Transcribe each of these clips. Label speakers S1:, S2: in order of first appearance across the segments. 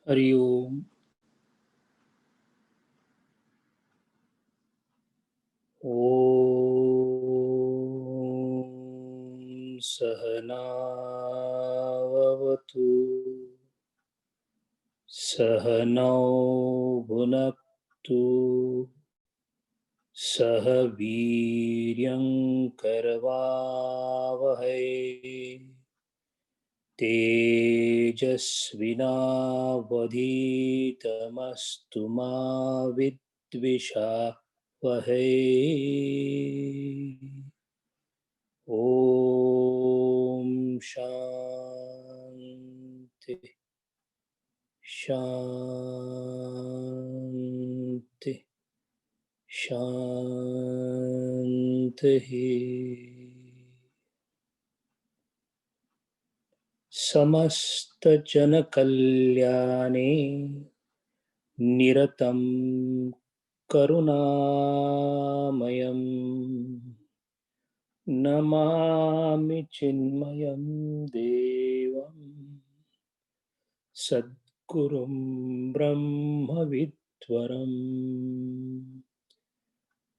S1: Hari Om. Om Sahana Vavatu Sahanau Bhunaktu Saha Viryam Karavavahai Tejasvinavadhitamastu ma vidvishavahai. Om Shanti Shanti Shanti. Samasta jana kalyane niratam karunamayam namami chinmayam devam sadgurum brahma vidwaram.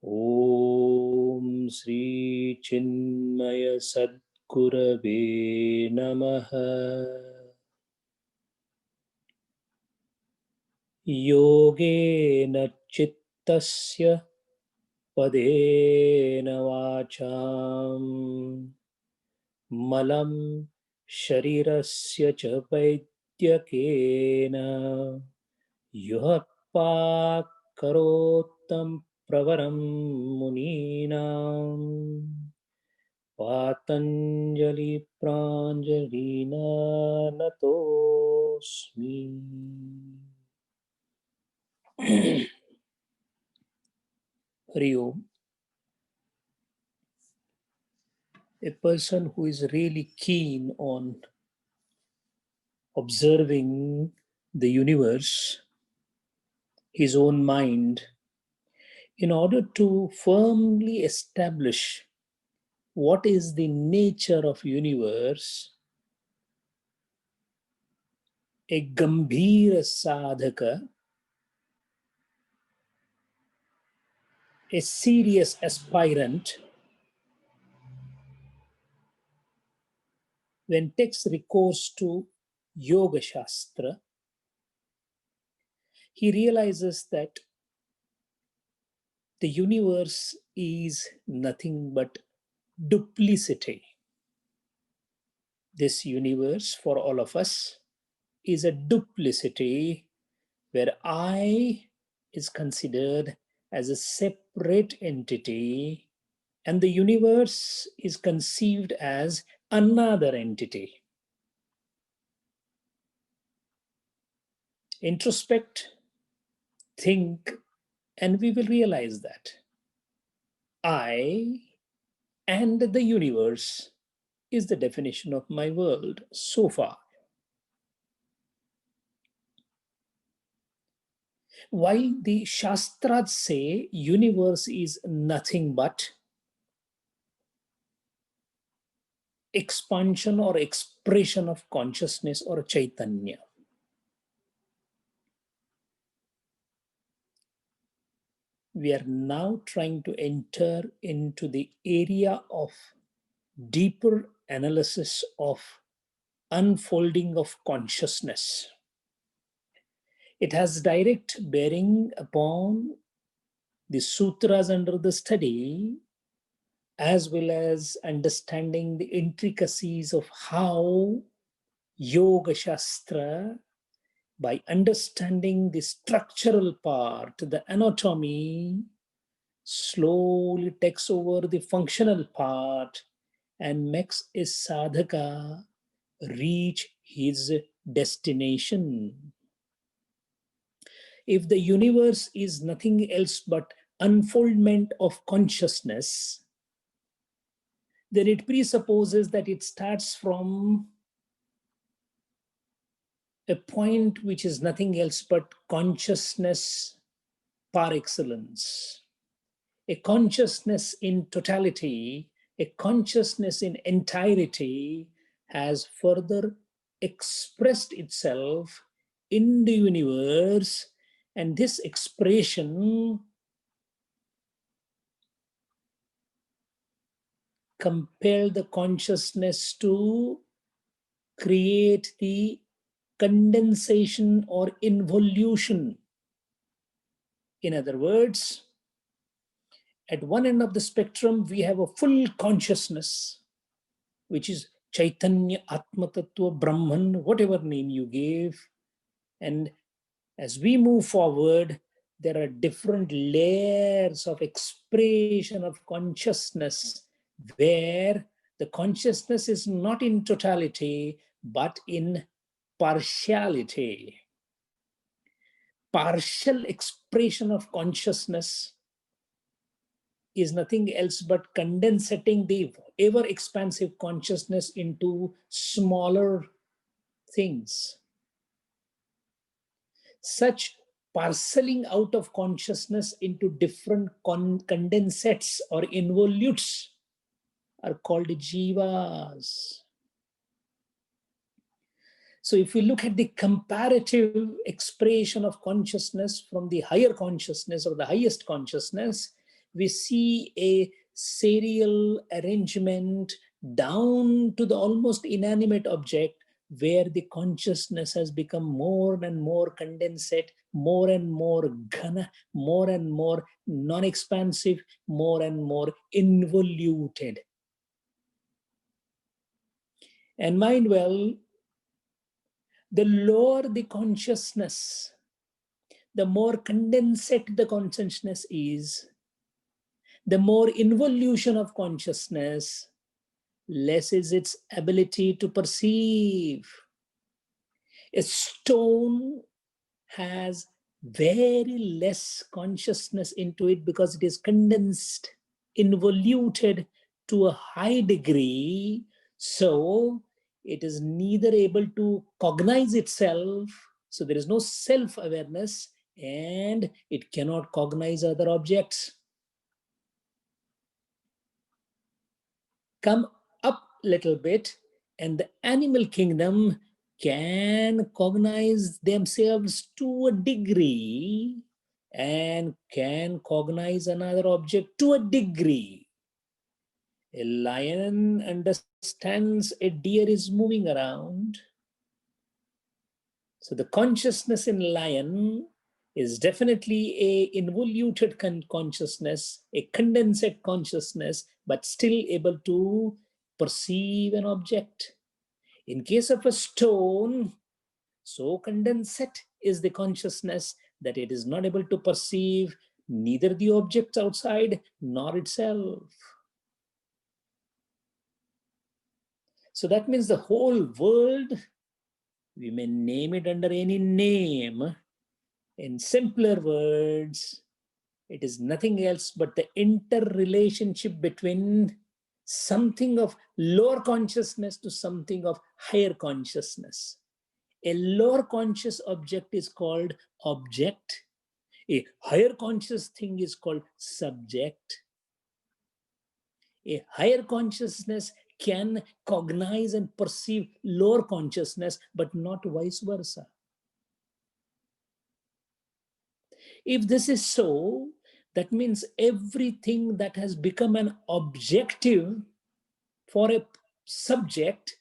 S1: Om Sri Chinmaya Sadgurave Namaha. Yogena Chittasya Padena Vacham Malam Sharirasya Cha Vaidyakena Yuhappa Karotam Pravaram Muninam Patanjali Pranjalina Natosmi. Hari Om. A person who is really keen on observing the universe, his own mind, in order to firmly establish what is the nature of universe, a Gambhira Sadhaka, a serious aspirant, when takes recourse to Yoga Shastra, he realizes that the universe is nothing but duplicity. This universe for all of us is a duplicity where I is considered as a separate entity and the universe is conceived as another entity. Introspect, think, and we will realize that I and the universe is the definition of my world so far. While the Shastras say universe is nothing but expansion or expression of consciousness or Chaitanya, we are now trying to enter into the area of deeper analysis of unfolding of consciousness. It has direct bearing upon the sutras under the study, as well as understanding the intricacies of how Yoga Shastra, by understanding the structural part, the anatomy, slowly takes over the functional part and makes a sadhaka reach his destination. If the universe is nothing else but unfoldment of consciousness, then it presupposes that it starts from a point which is nothing else but consciousness par excellence. A consciousness in totality, a consciousness in entirety has further expressed itself in the universe, and this expression compelled the consciousness to create the condensation or involution. In other words, at one end of the spectrum, we have a full consciousness, which is Chaitanya, Atma Tattva, Brahman, whatever name you gave. And as we move forward, there are different layers of expression of consciousness where the consciousness is not in totality, but in partiality. Partial expression of consciousness is nothing else but condensing the ever expansive consciousness into smaller things. Such parceling out of consciousness into different condensates or involutes are called jivas. So if we look at the comparative expression of consciousness from the higher consciousness or the highest consciousness, we see a serial arrangement down to the almost inanimate object, where the consciousness has become more and more condensate, more and more ghana, more and more non-expansive, more and more involuted. And mind well, the lower the consciousness, the more condensate the consciousness is, the more involution of consciousness, less is its ability to perceive. A stone has very less consciousness into it because it is condensed, involuted to a high degree. So it is neither able to cognize itself, so there is no self-awareness, and it cannot cognize other objects. Come up a little bit, and the animal kingdom can cognize themselves to a degree and can cognize another object to a degree. A lion understands a deer is moving around. So the consciousness in lion is definitely a involuted consciousness, a condensate consciousness, but still able to perceive an object. In case of a stone, so condensate is the consciousness that it is not able to perceive neither the objects outside nor itself. So that means the whole world, we may name it under any name. In simpler words, it is nothing else but the interrelationship between something of lower consciousness to something of higher consciousness. A lower conscious object is called object. A higher conscious thing is called subject. A higher consciousness can cognize and perceive lower consciousness, but not vice versa. If this is so, that means everything that has become an objective for a subject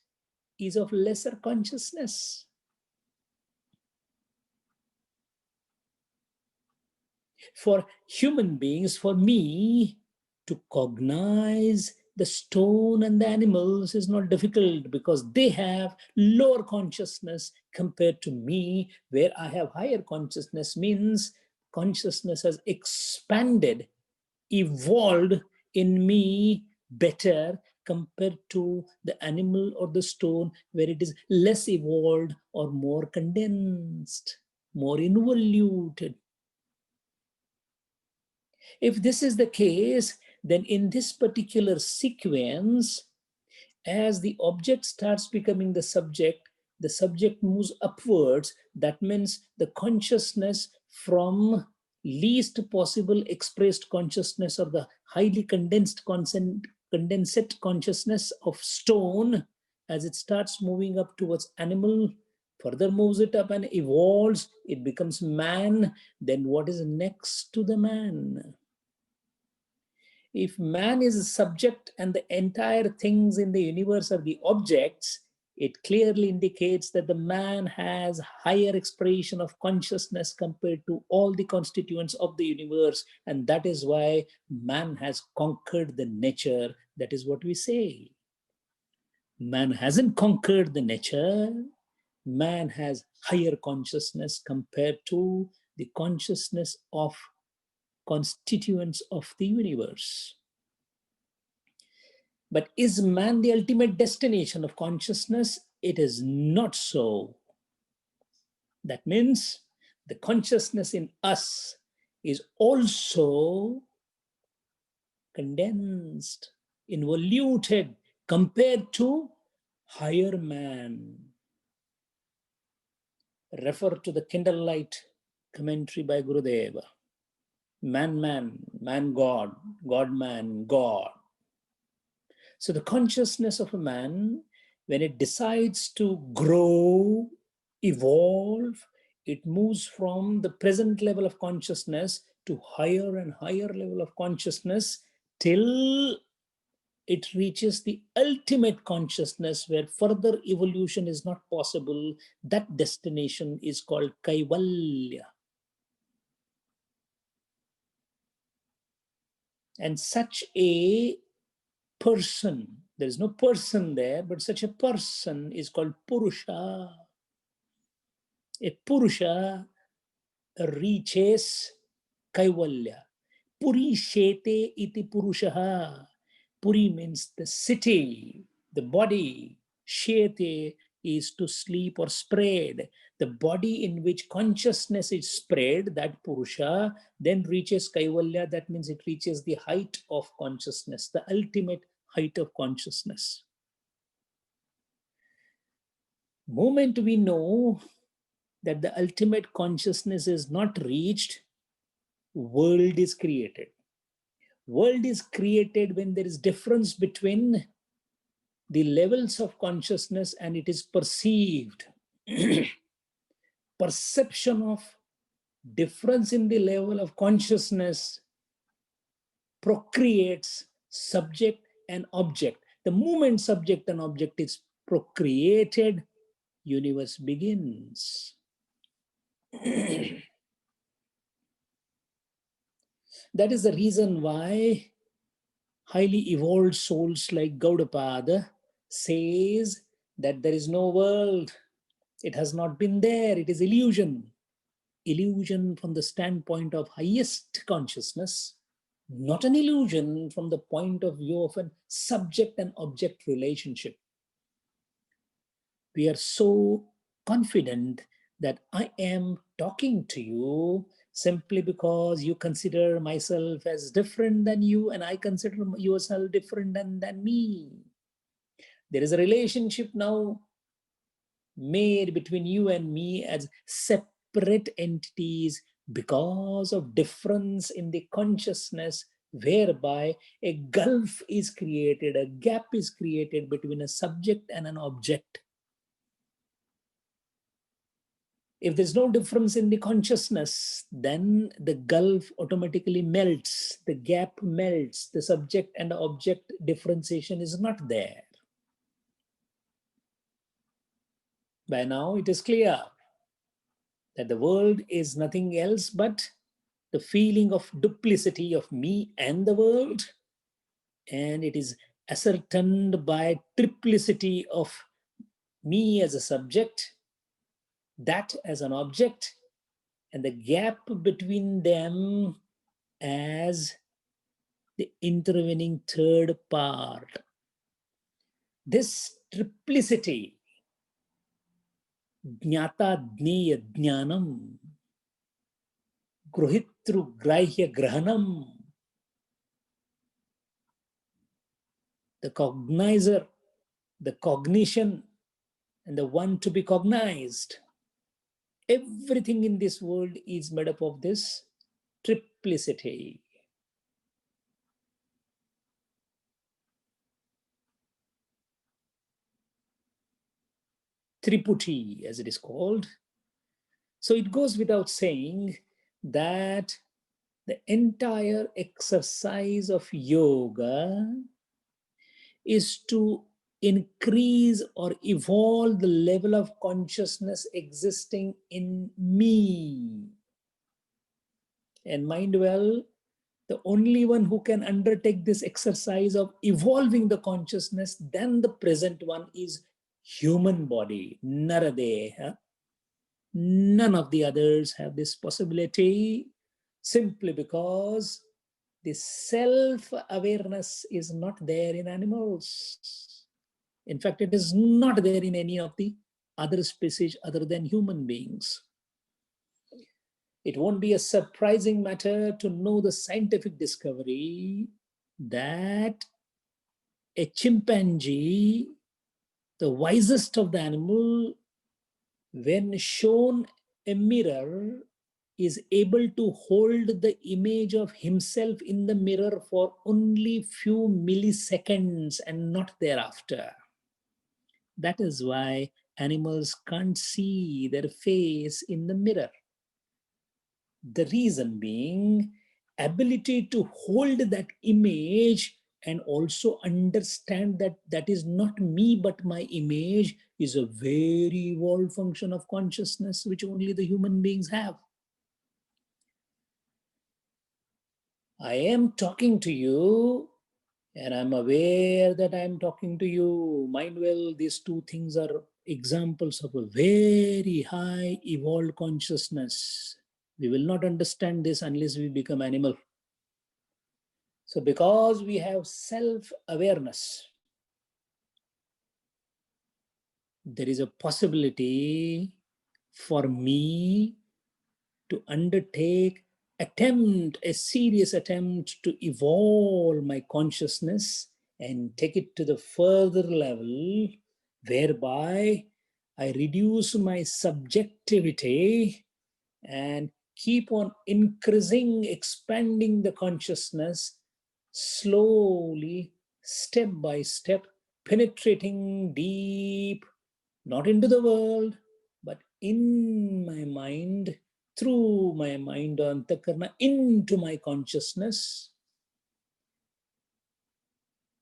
S1: is of lesser consciousness. For human beings, for me, to cognize the stone and the animals is not difficult because they have lower consciousness compared to me, where I have higher consciousness. Means consciousness has expanded, evolved in me better compared to the animal or the stone, where it is less evolved or more condensed, more involuted. If this is the case, then in this particular sequence, as the object starts becoming the subject moves upwards. That means the consciousness from least possible expressed consciousness or the highly condensate consciousness of stone, as it starts moving up towards animal, further moves it up and evolves, it becomes man. Then what is next to the man? If man is a subject and the entire things in the universe are the objects, it clearly indicates that the man has higher expression of consciousness compared to all the constituents of the universe. And that is why man has conquered the nature. That is what we say. Man hasn't conquered the nature. Man has higher consciousness compared to the consciousness of constituents of the universe. But is man the ultimate destination of consciousness? It is not so. That means the consciousness in us is also condensed, involuted compared to higher man. Refer to the Candlelight commentary by Gurudeva. Man, man, man, God, God, man, God. So the consciousness of a man, when it decides to grow, evolve, it moves from the present level of consciousness to higher and higher level of consciousness till it reaches the ultimate consciousness where further evolution is not possible. That destination is called Kaivalya. And such a person, there is no person there, but such a person is called Purusha. A Purusha reaches Kaivalya. Puri Shete iti Purushaha. Puri means the city, the body. Shete is to sleep or spread. The body in which consciousness is spread, that Purusha, then reaches Kaivalya. That means it reaches the height of consciousness, the ultimate height of consciousness. Moment we know that the ultimate consciousness is not reached, world is created. World is created when there is difference between the levels of consciousness and it is perceived. Perception of difference in the level of consciousness procreates subject and object. The moment subject and object is procreated, universe begins. That is the reason why highly evolved souls like Gaudapada says that there is no world. It has not been there. It is illusion. Illusion from the standpoint of highest consciousness, not an illusion from the point of view of a subject and object relationship. We are so confident that I am talking to you simply because you consider myself as different than you and I consider yourself different than me. There is a relationship now made between you and me as separate entities because of difference in the consciousness, whereby a gulf is created, a gap is created between a subject and an object. If there's no difference in the consciousness, then the gulf automatically melts, the gap melts, the subject and object differentiation is not there. By now it is clear that the world is nothing else but the feeling of duplicity of me and the world, and it is ascertained by triplicity of me as a subject, that as an object, and the gap between them as the intervening third part. This triplicity, jnata jneya jnanam, gruhitru grahya grahanam, the cognizer, the cognition, and the one to be cognized. Everything in this world is made up of this triplicity. Triputi, as it is called. So it goes without saying that the entire exercise of yoga is to increase or evolve the level of consciousness existing in me. And mind well, the only one who can undertake this exercise of evolving the consciousness than the present one is human body, Naradeha. None of the others have this possibility, simply because the self-awareness is not there in animals. In fact, it is not there in any of the other species other than human beings. It won't be a surprising matter to know the scientific discovery that a chimpanzee, the wisest of the animal, when shown a mirror, is able to hold the image of himself in the mirror for only few milliseconds and not thereafter. That is why animals can't see their face in the mirror. The reason being, ability to hold that image and also understand that that is not me but my image is a very evolved function of consciousness which only the human beings have. I am talking to you and I'm aware that I'm talking to you. Mind well, these two things are examples of a very high evolved consciousness. We will not understand this unless we become animal. So because we have self-awareness, there is a possibility for me to undertake a serious attempt to evolve my consciousness and take it to the further level, whereby I reduce my subjectivity and keep on increasing, expanding the consciousness slowly, step by step, penetrating deep, not into the world, but in my mind, through my mind, antakarna, into my consciousness.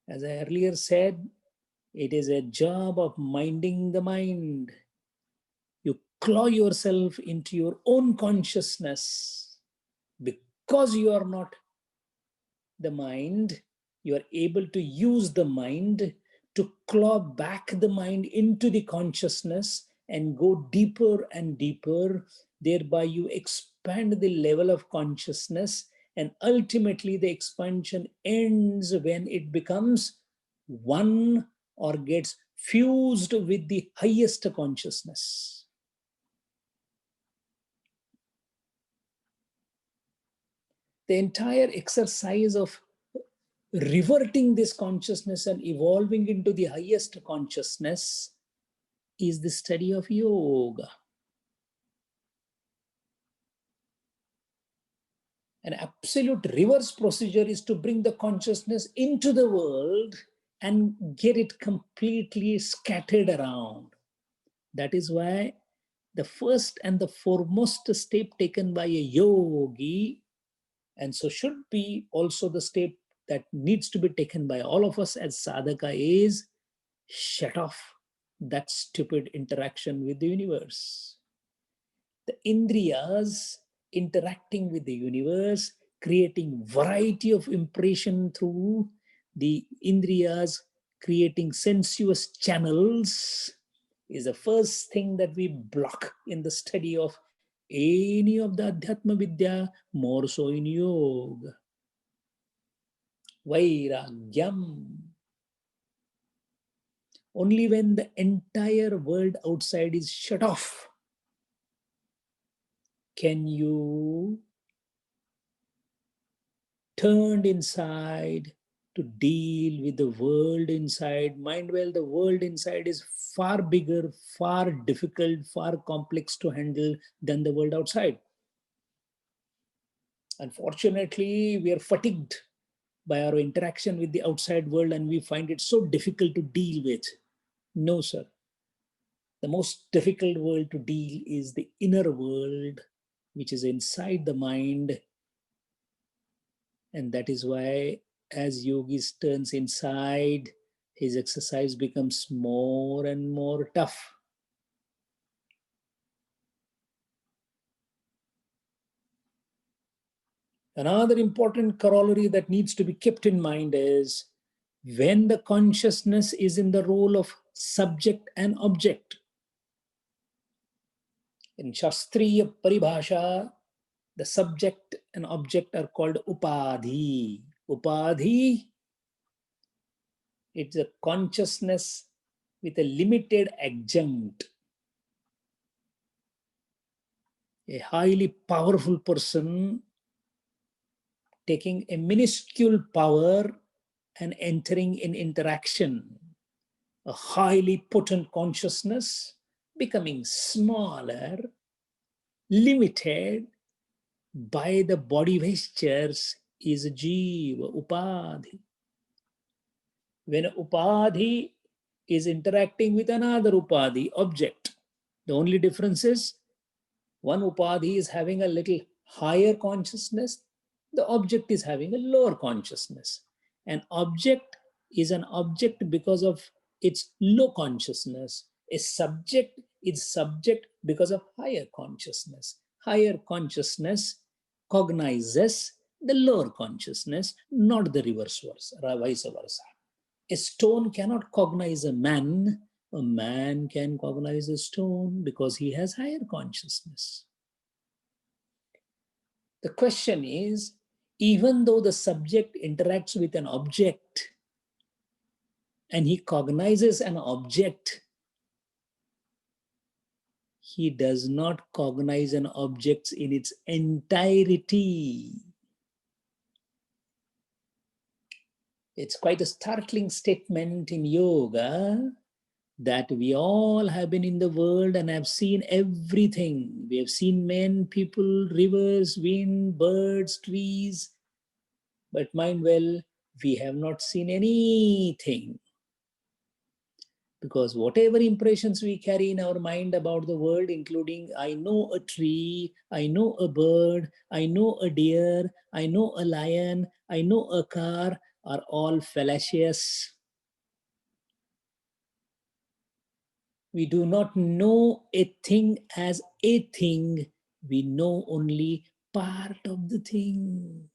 S1: As I earlier said, it is a job of minding the mind. You claw yourself into your own consciousness. Because you are not the mind, you are able to use the mind to claw back the mind into the consciousness and go deeper and deeper. Thereby you expand the level of consciousness, and ultimately the expansion ends when it becomes one or gets fused with the highest consciousness. The entire exercise of reverting this consciousness and evolving into the highest consciousness is the study of yoga. An absolute reverse procedure is to bring the consciousness into the world and get it completely scattered around. That is why the first and the foremost step taken by a yogi, and so should be also the step that needs to be taken by all of us as sadhaka, is shut off that stupid interaction with the universe. The indriyas interacting with the universe, creating variety of impression through the indriyas, creating sensuous channels, is the first thing that we block in the study of any of the Adhyatma Vidya, more so in yoga. Vairagyam. Only when the entire world outside is shut off can you turn inside to deal with the world inside. Mind well, the world inside is far bigger, far difficult, far complex to handle than the world outside. Unfortunately, we are fatigued by our interaction with the outside world and we find it so difficult to deal with. No, sir. The most difficult world to deal is the inner world, which is inside the mind. And that is why, as yogis turns inside, his exercise becomes more and more tough. Another important corollary that needs to be kept in mind is when the consciousness is in the role of subject and object. In Shastriya Paribhasha, the subject and object are called upadhi. Upadhi, it's a consciousness with a limited adjunct. A highly powerful person taking a minuscule power and entering in interaction. A highly potent consciousness becoming smaller, limited by the body vestures is jiva, upadhi. When upadhi is interacting with another upadhi, object, the only difference is one upadhi is having a little higher consciousness, the object is having a lower consciousness. An object is an object because of its low consciousness. A subject is subject because of higher consciousness. Higher consciousness cognizes the lower consciousness, not the reverse versa, vice versa. A stone cannot cognize a man. A man can cognize a stone because he has higher consciousness. The question is, even though the subject interacts with an object and he cognizes an object, he does not cognize an object in its entirety. It's quite a startling statement in yoga that we all have been in the world and have seen everything. We have seen men, people, rivers, wind, birds, trees. But mind well, we have not seen anything. Because whatever impressions we carry in our mind about the world, including I know a tree, I know a bird, I know a deer, I know a lion, I know a car, are all fallacious. We do not know a thing as a thing. We know only part of the thing.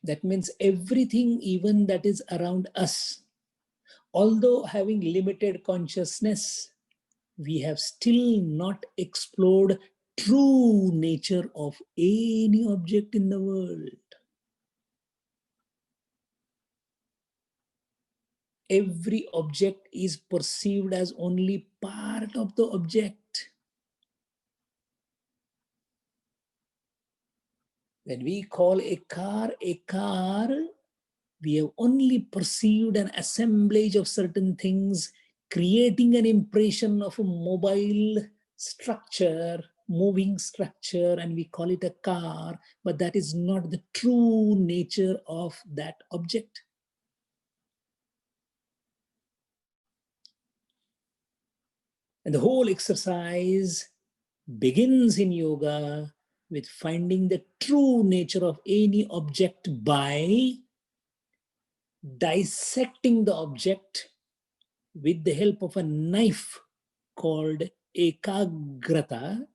S1: That means everything, even that is around us, although having limited consciousness, we have still not explored true nature of any object in the world. Every object is perceived as only part of the object. When we call a car, we have only perceived an assemblage of certain things, creating an impression of a mobile structure, moving structure, and we call it a car, but that is not the true nature of that object. And the whole exercise begins in yoga with finding the true nature of any object by dissecting the object with the help of a knife called Ekagrata.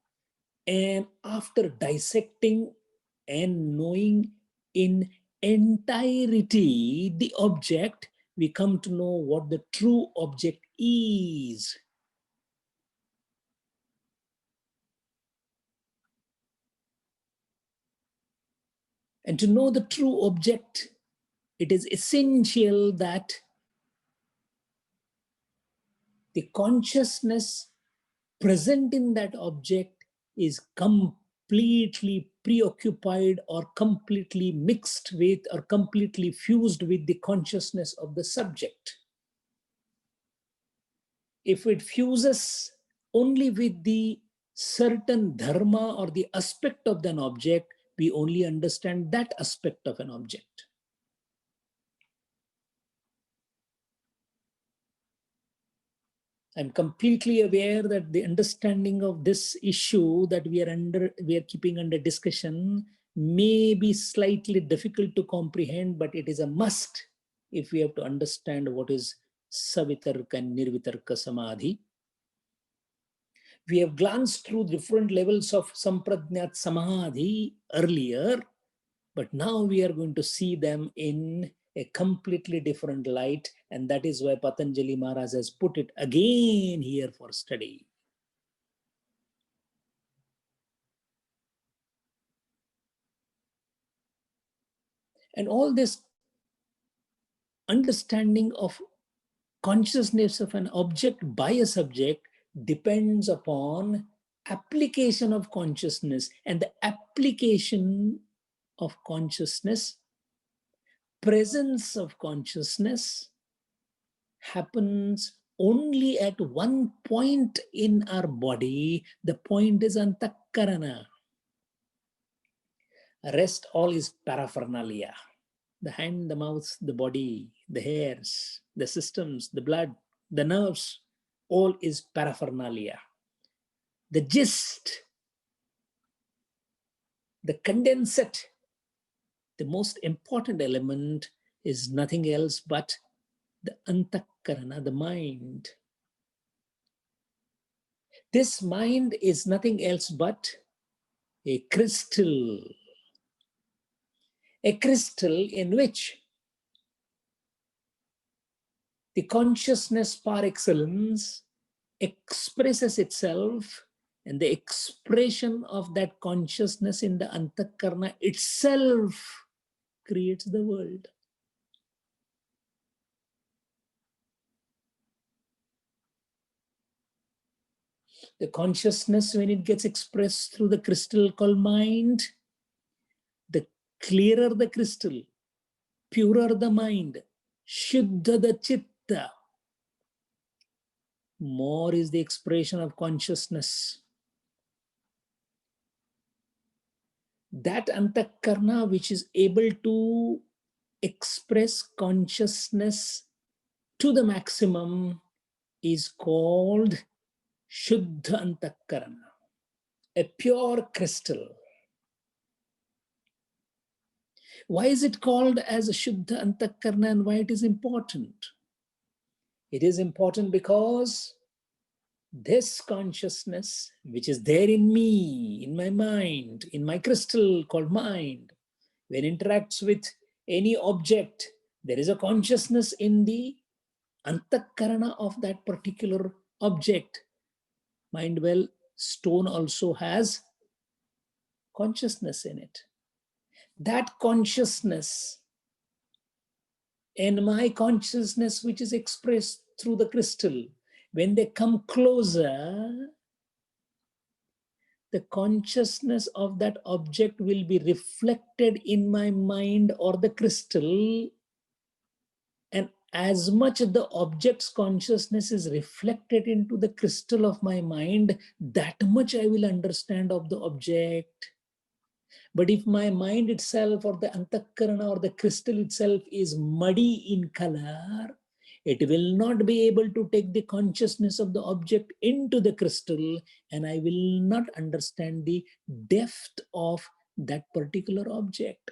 S1: And after dissecting and knowing in entirety the object, we come to know what the true object is. And to know the true object, it is essential that the consciousness present in that object is completely preoccupied or completely mixed with or completely fused with the consciousness of the subject. If it fuses only with the certain dharma or the aspect of an object, we only understand that aspect of an object. I'm completely aware that the understanding of this issue that we are keeping under discussion may be slightly difficult to comprehend, but it is a must if we have to understand what is Savitarka and Nirvitarka Samadhi. We have glanced through different levels of Sampradnyat Samadhi earlier, but now we are going to see them in a completely different light, and that is why Patanjali Maharaj has put it again here for study. And all this understanding of consciousness of an object by a subject depends upon application of consciousness, and the application of consciousness, presence of consciousness, happens only at one point in our body. The point is antakarana. Rest all is paraphernalia. The hand, the mouth, the body, the hairs, the systems, the blood, the nerves, all is paraphernalia. The gist, the condensate, the most important element is nothing else but the antakarana, the mind. This mind is nothing else but a crystal in which the consciousness par excellence expresses itself, and the expression of that consciousness in the antakarana itself creates the world. The consciousness, when it gets expressed through the crystal called mind, the clearer the crystal, purer the mind, shuddha the chitta, more is the expression of consciousness. That antakarna which is able to express consciousness to the maximum is called Shuddha Antakarana, a pure crystal. Why is it called as a Shuddha Antakarana, and why it is important? It is important because this consciousness, which is there in me, in my mind, in my crystal called mind, when interacts with any object, there is a consciousness in the antakarana of that particular object. Mind well, stone also has consciousness in it. That consciousness and my consciousness, which is expressed through the crystal, when they come closer, the consciousness of that object will be reflected in my mind or the crystal, and as much the object's consciousness is reflected into the crystal of my mind, that much I will understand of the object. But if my mind itself or the antakarana or the crystal itself is muddy in color, it will not be able to take the consciousness of the object into the crystal, and I will not understand the depth of that particular object.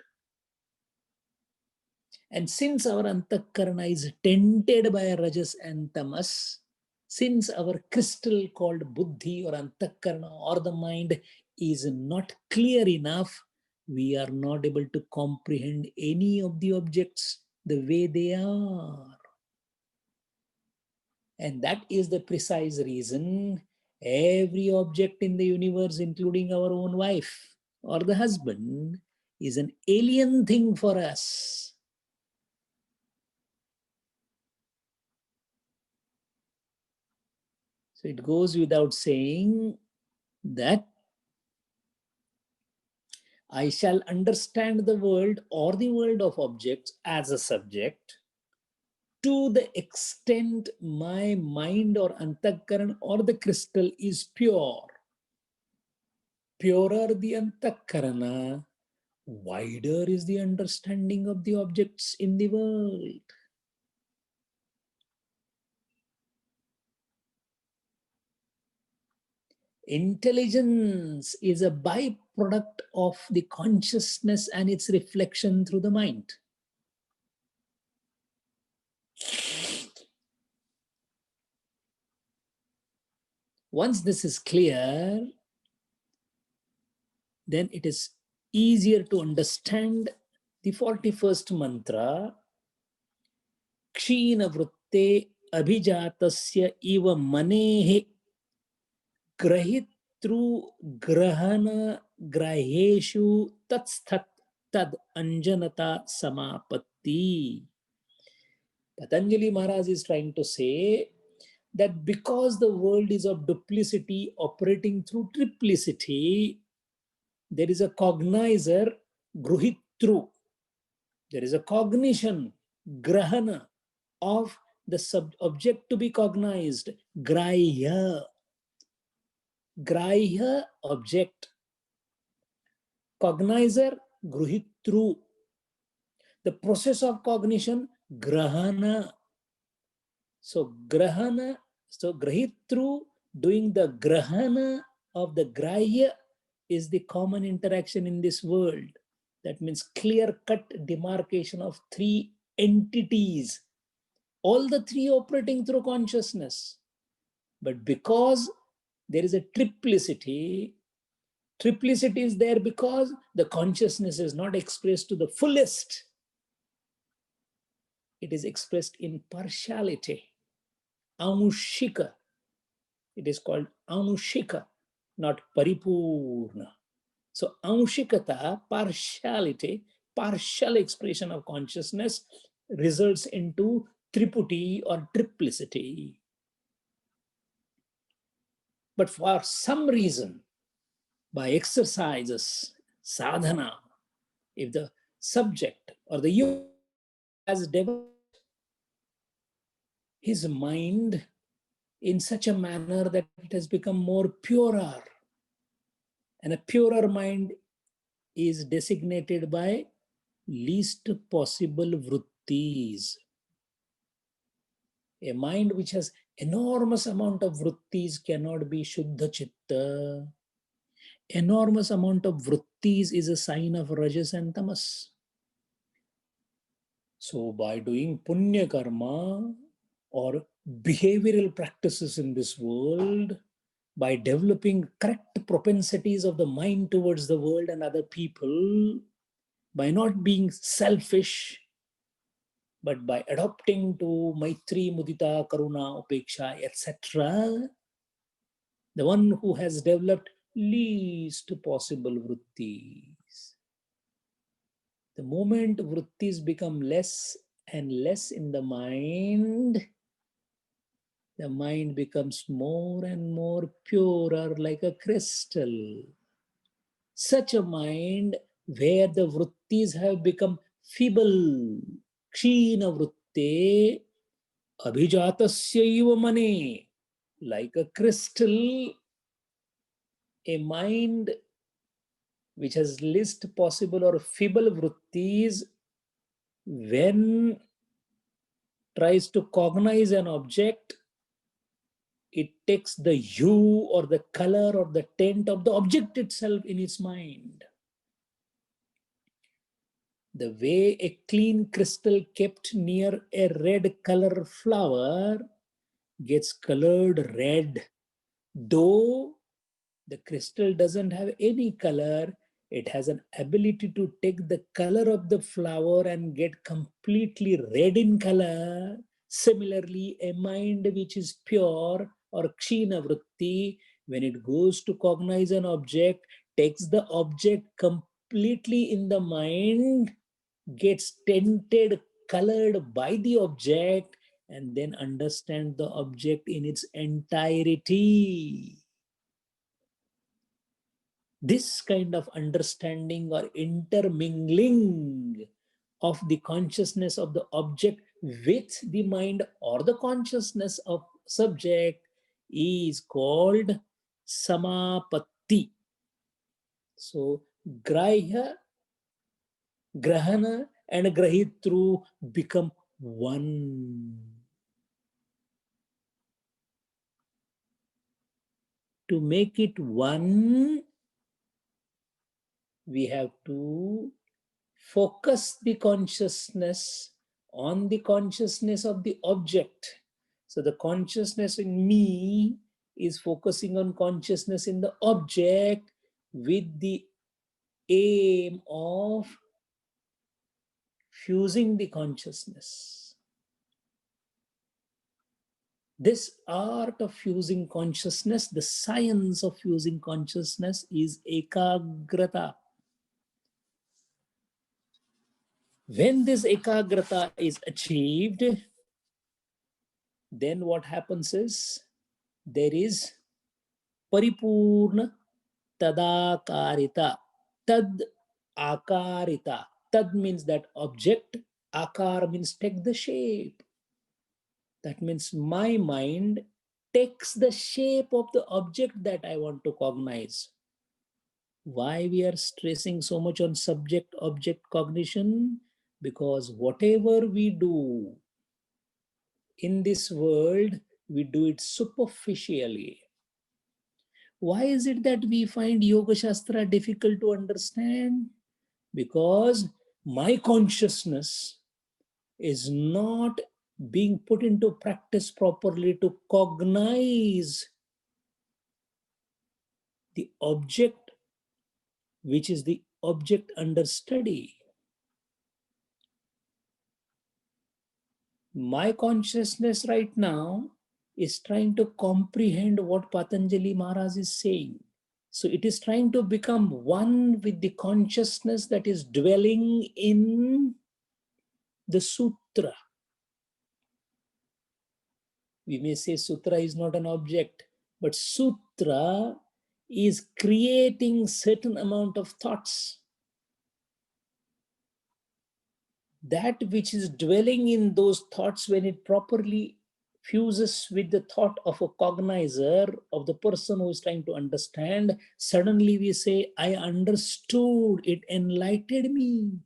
S1: And since our antakarana is tainted by rajas and tamas, since our crystal called buddhi or antakarana or the mind is not clear enough, we are not able to comprehend any of the objects the way they are. And that is the precise reason every object in the universe, including our own wife or the husband, is an alien thing for us. So it goes without saying that I shall understand the world or the world of objects as a subject to the extent my mind or antakaran or the crystal is pure. Purer the antakarana, wider is the understanding of the objects in the world. Intelligence is a byproduct of the consciousness and its reflection through the mind. Once this is clear, then it is easier to understand the 41st mantra. Kshina vritte abhijatasya iva manehe grahitru grahana graheshu tatsthat tad anjanata samapatti. Patanjali Maharaj is trying to say that because the world is of duplicity operating through triplicity, there is a cognizer, gruhitru. There is a cognition, grahana, of the object to be cognized, grahya. Grahya, object. Cognizer, gruhitru. The process of cognition, grahana. So grahana, so grahitru, doing the grahana of the grahya is the common interaction in this world. That means clear-cut demarcation of three entities, all the three operating through consciousness. But because there is a triplicity, triplicity is there because the consciousness is not expressed to the fullest. It is expressed in partiality. Anushika. It is called anushika, not paripurna. So anshikata, partiality, partial expression of consciousness results into triputi or triplicity. But for some reason, by exercises, sadhana, if the subject or the yogi has developed his mind in such a manner that it has become more purer, and a purer mind is designated by least possible vrittis. A mind which has enormous amount of vrittis cannot be shuddha chitta. Enormous amount of vrittis is a sign of rajas and tamas. So by doing punya karma or behavioral practices in this world, by developing correct propensities of the mind towards the world and other people, by not being selfish, but by adopting to Maitri, Mudita, Karuna, Upeksha, etc., the one who has developed least possible vrittis. The moment vrittis become less and less in the mind becomes more and more purer like a crystal. Such a mind where the vrittis have become feeble, kshina vritte, abhijatasya mane, like a crystal, a mind which has least possible or feeble vrittis, when tries to cognize an object, it takes the hue or the color or the tint of the object itself in its mind. The way a clean crystal kept near a red color flower gets colored red, though the crystal doesn't have any color, it has an ability to take the color of the flower and get completely red in color. Similarly, a mind which is pure or kshina vritti, when it goes to cognize an object, takes the object completely in the mind, gets tinted, colored by the object, and then understand the object in its entirety. This kind of understanding or intermingling of the consciousness of the object with the mind or the consciousness of subject is called samapatti. So grahya, grahana and grahitru become one. to make it one, we have to focus the consciousness on the consciousness of the object. So the consciousness in me is focusing on consciousness in the object with the aim of fusing the consciousness. This art of fusing consciousness, the science of fusing consciousness is Ekagrata. When this Ekagrata is achieved, then what happens is there is Paripurna Tadakarita. Tad Akarita. Tad means that object, Akar means take the shape. That means my mind takes the shape of the object that I want to cognize. Why we are stressing so much on subject-object cognition? Because whatever we do in this world, we do it superficially. Why is it that we find Yoga Shastra difficult to understand? Because my consciousness is not being put into practice properly to cognize the object, which is the object under study. My consciousness right now is trying to comprehend what Patanjali Maharaj is saying. So it is trying to become one with the consciousness that is dwelling in the sutra. We may say sutra is not an object, but sutra is creating certain amount of thoughts. That which is dwelling in those thoughts, when it properly fuses with the thought of a cognizer, of the person who is trying to understand, suddenly we say, I understood, it enlightened me.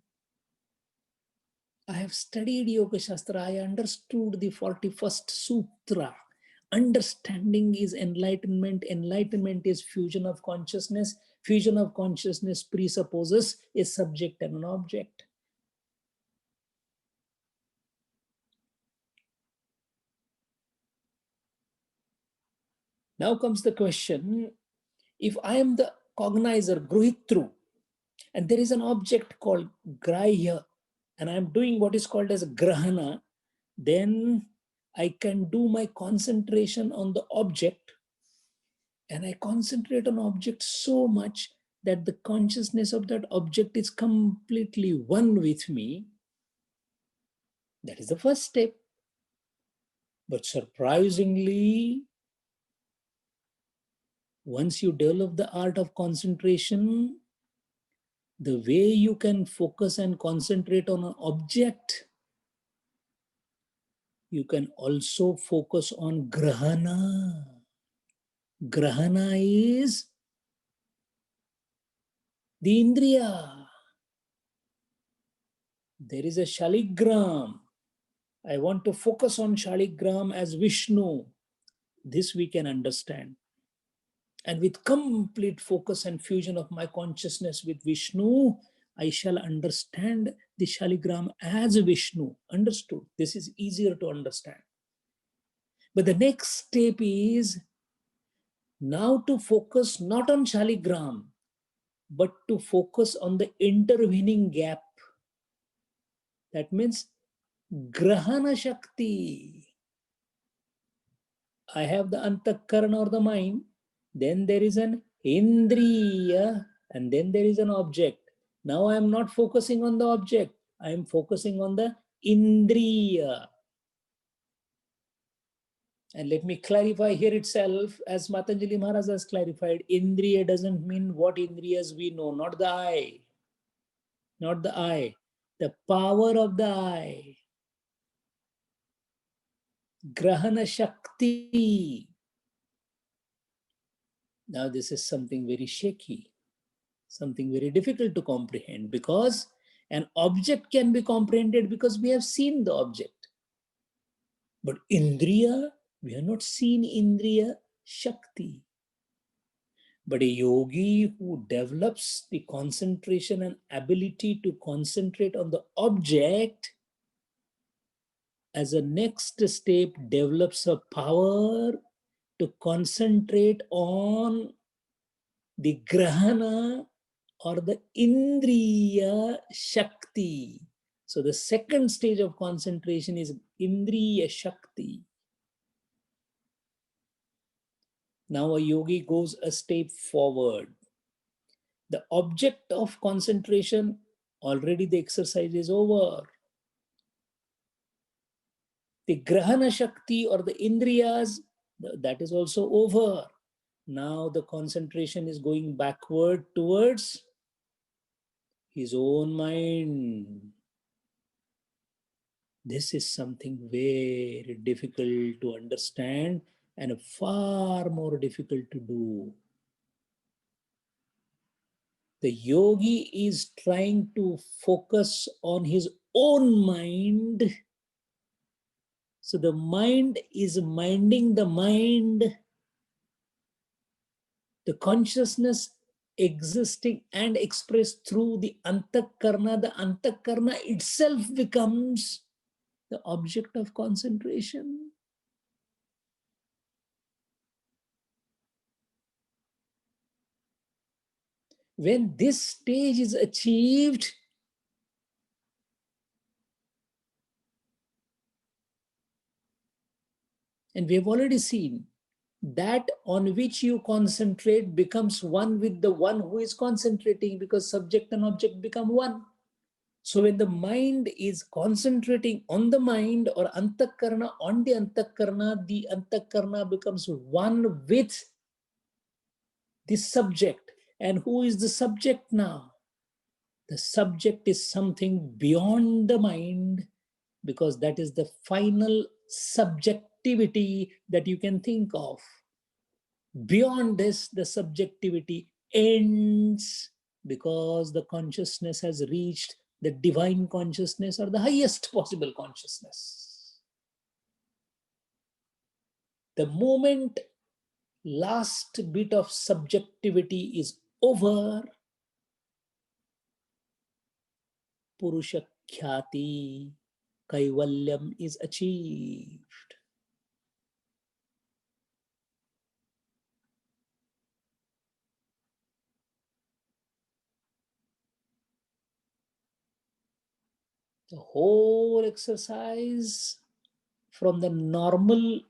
S1: I have studied Yoga Shastra, I understood the 41st Sutra. Understanding is enlightenment, enlightenment is fusion of consciousness. Fusion of consciousness presupposes a subject and an object. Now comes the question, if I am the cognizer, Gruhitru, and there is an object called Grahya, and I am doing what is called as Grahana, then I can do my concentration on the object, and I concentrate on object so much that the consciousness of that object is completely one with me. That is the first step. But surprisingly, once you develop the art of concentration, the way you can focus and concentrate on an object, you can also focus on grahana. Grahana is the indriya. There is a shaligram. I want to focus on shaligram as Vishnu. This we can understand. And with complete focus and fusion of my consciousness with Vishnu, I shall understand the shaligram as Vishnu. Understood. This is easier to understand. But the next step is now to focus not on shaligram, but to focus on the intervening gap. That means grahana shakti. I have the antakarana or the mind, then there is an indriya, and then there is an object. Now I am not focusing on the object, I am focusing on the indriya. And let me clarify here itself, as Patanjali Maharaj has clarified, indriya doesn't mean what indriyas we know, not the eye. Not the eye, the power of the eye. Grahana Shakti. Now this is something very shaky, something very difficult to comprehend, because an object can be comprehended because we have seen the object. But Indriya, we have not seen Indriya Shakti. But a yogi who develops the concentration and ability to concentrate on the object, as a next step, develops a power to concentrate on the grahana or the indriya shakti. So the second stage of concentration is indriya shakti. Now a yogi goes a step forward. The object of concentration, already the exercise is over. The grahana shakti or the indriyas, that is also over. Now the concentration is going backward towards his own mind. This is something very difficult to understand and far more difficult to do. The yogi is trying to focus on his own mind. So the mind is minding the mind. The consciousness existing and expressed through the antakarna. The antakarna itself becomes the object of concentration. When this stage is achieved, and we have already seen, that on which you concentrate becomes one with the one who is concentrating, because subject and object become one. So when the mind is concentrating on the mind or antakarna on the antakarna becomes one with the subject. And who is the subject now? The subject is something beyond the mind, because that is the final subjectivity that you can think of. Beyond this, the subjectivity ends, because the consciousness has reached the divine consciousness or the highest possible consciousness. The moment last bit of subjectivity is over, Purusha Khyati, Kaivalyam is achieved. The whole exercise, from the normal,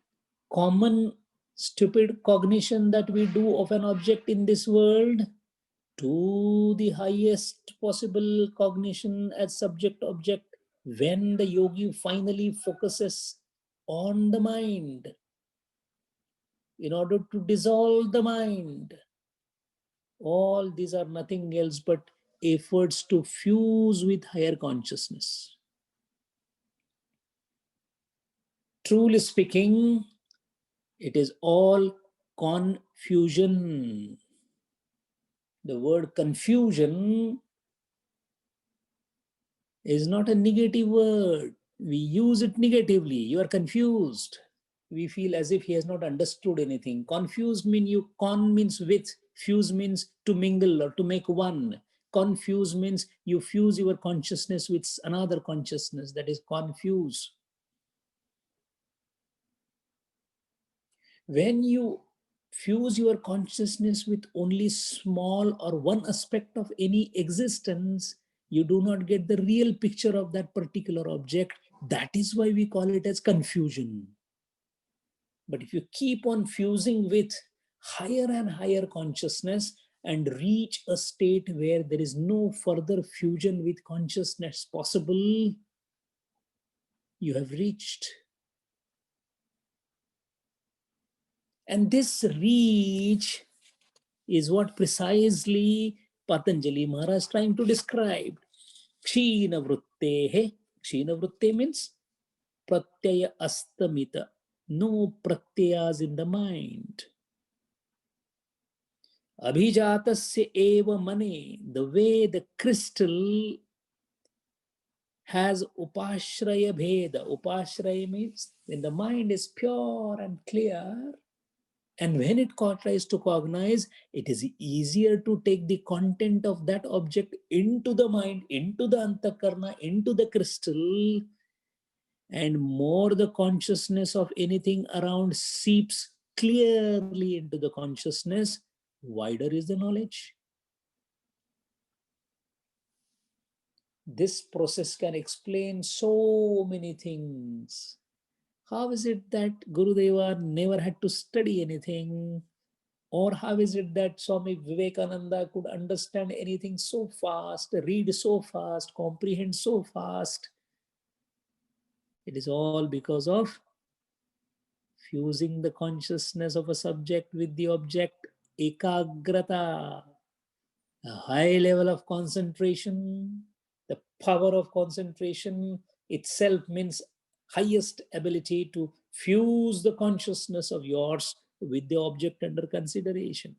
S1: common, stupid cognition that we do of an object in this world, to the highest possible cognition as subject object, when the yogi finally focuses on the mind in order to dissolve the mind. All these are nothing else but efforts to fuse with higher consciousness. Truly speaking, it is all confusion. The word confusion is not a negative word. We use it negatively. You are confused. We feel as if he has not understood anything. Confused means con means with, fuse means to mingle or to make one. Confuse means you fuse your consciousness with another consciousness, that is confuse. When you fuse your consciousness with only small or one aspect of any existence, you do not get the real picture of that particular object. That is why we call it as confusion. But if you keep on fusing with higher and higher consciousness and reach a state where there is no further fusion with consciousness possible, you have reached. And this reach is what precisely Patanjali Maharaj is trying to describe. Kshina vruttehe. Kshina vritte means pratyaya astamita. No pratyayas in the mind. Abhijatasya eva mane. The way the crystal has upashraya bheda. Upashraya means when the mind is pure and clear, And when it tries to cognize, it is easier to take the content of that object into the mind, into the antakarna, into the crystal, and more the consciousness of anything around seeps clearly into the consciousness, wider is the knowledge. This process can explain so many things. How is it that Gurudeva never had to study anything? Or how is it that Swami Vivekananda could understand anything so fast, read so fast, comprehend so fast? It is all because of fusing the consciousness of a subject with the object, Ekagrata, a high level of concentration. The power of concentration itself means highest ability to fuse the consciousness of yours with the object under consideration.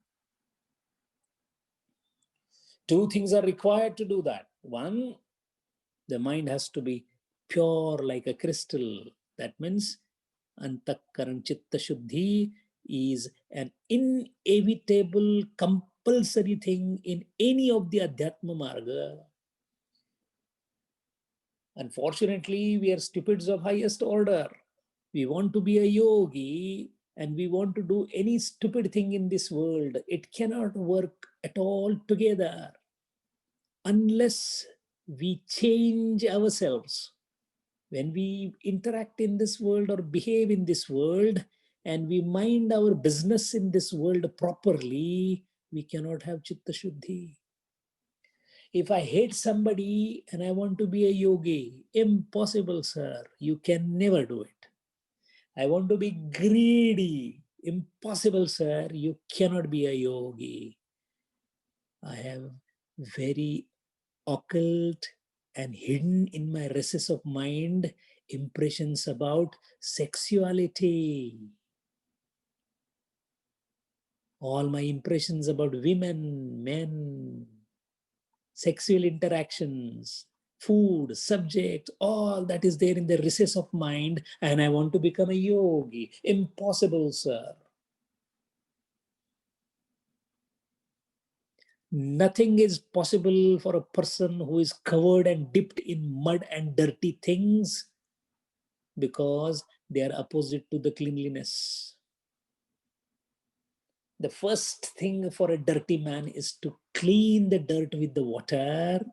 S1: Two things are required to do that. One, the mind has to be pure like a crystal. That means antakaran chitta shuddhi is an inevitable, compulsory thing in any of the Adhyatma Marga. Unfortunately, we are stupids of highest order. We want to be a yogi and we want to do any stupid thing in this world. It cannot work at all together unless we change ourselves. When we interact in this world or behave in this world and we mind our business in this world properly, we cannot have chitta shuddhi. If I hate somebody and I want to be a yogi, impossible, sir. You can never do it. I want to be greedy. Impossible, sir. You cannot be a yogi. I have very occult and hidden in my recess of mind impressions about sexuality. All my impressions about women, men, sexual interactions, food, subject, all that is there in the recess of mind, and I want to become a yogi. Impossible, sir. Nothing is possible for a person who is covered and dipped in mud and dirty things because they are opposite to the cleanliness. The first thing for a dirty man is to clean the dirt with the water.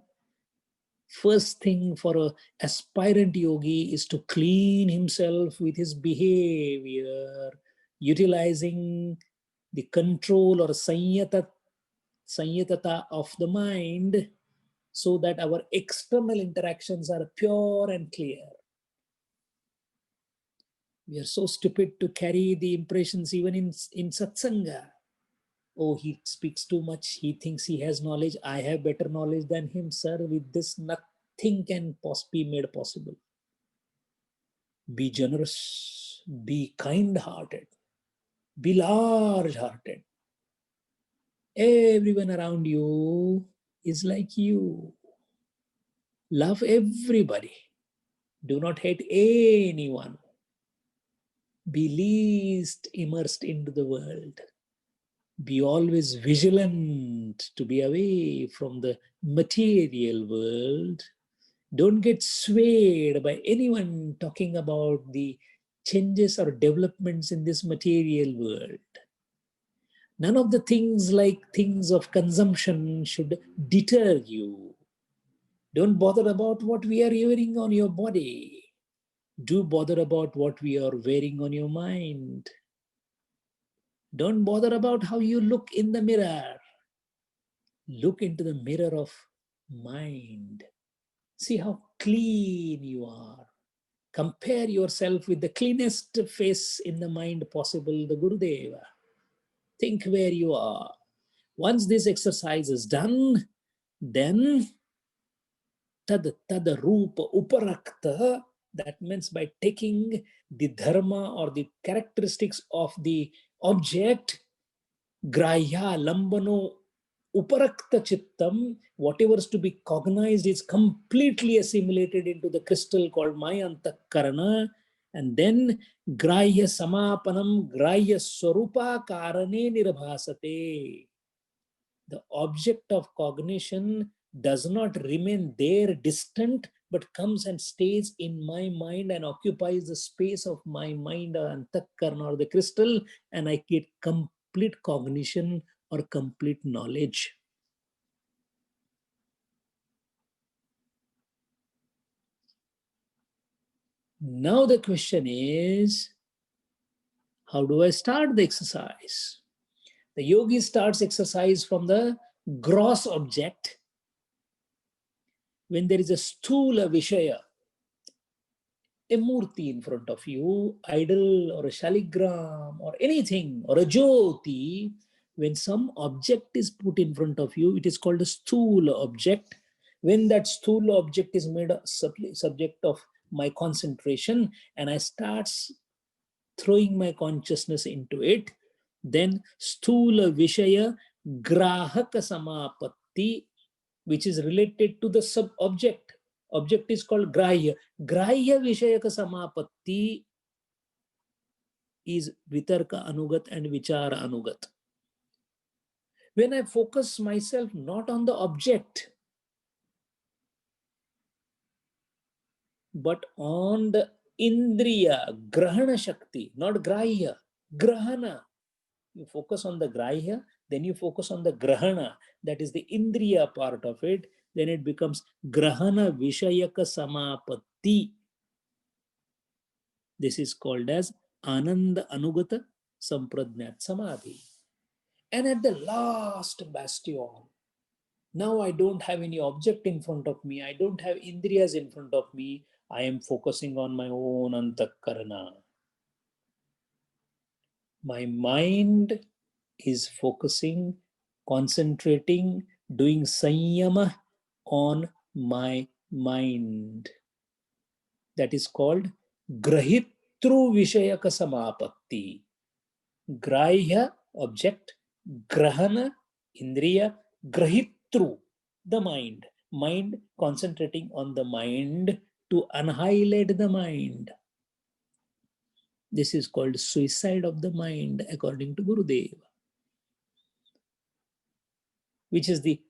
S1: First thing for an aspirant yogi is to clean himself with his behavior, utilizing the control or sanyatata of the mind so that our external interactions are pure and clear. We are so stupid to carry the impressions even in satsanga. Oh, he speaks too much. He thinks he has knowledge. I have better knowledge than him, sir. With this, nothing can be made possible. Be generous. Be kind-hearted. Be large-hearted. Everyone around you is like you. Love everybody. Do not hate anyone. Be least immersed into the world. Be always vigilant to be away from the material world. Don't get swayed by anyone talking about the changes or developments in this material world. None of the things like things of consumption should deter you. Don't bother about what we are wearing on your body. Do bother about what we are wearing on your mind. Don't bother about how you look in the mirror. Look into the mirror of mind. See how clean you are. Compare yourself with the cleanest face in the mind possible, the Gurudeva. Think where you are. Once this exercise is done, then tad rupa uparakta, that means by taking the dharma or the characteristics of the object, grahya lambano uparakta chittam, whatever is to be cognized is completely assimilated into the crystal called my antakarana, And then grahya samapanam grahya swarupa karane nirbhasate. The object of cognition does not remain there distant, but comes and stays in my mind and occupies the space of my mind or antakarna or the crystal, and I get complete cognition or complete knowledge. Now the question is, how do I start the exercise? The yogi starts exercise from the gross object. When there is a stula vishaya, a murti in front of you, idol or a shaligram or anything, or a jyoti, when some object is put in front of you, it is called a stula object. When that stula object is made a subject of my concentration, and I start throwing my consciousness into it, then stula vishaya grahaka samapatti, which is related to the sub-object. Object is called grahya. Grahya vishayaka samapatti is vitarka anugat and vichara anugat. When I focus myself not on the object, but on the indriya, grahana shakti, not grahya, grahana. You focus on the grahya, then you focus on the grahana, that is the indriya part of it, then it becomes grahana vishayaka samapatti. This is called as ananda anugata sampradnyat samadhi. And at the last bastion, now I don't have any object in front of me, I don't have indriyas in front of me, I am focusing on my own antakarana. My mind is focusing, concentrating, doing sanyama on my mind. That is called grahitru vishayaka samapatti. Grahya, object, grahana, indriya, grahitru, the mind. Mind concentrating on the mind to annihilate the mind. This is called suicide of the mind, according to Gurudev, which is the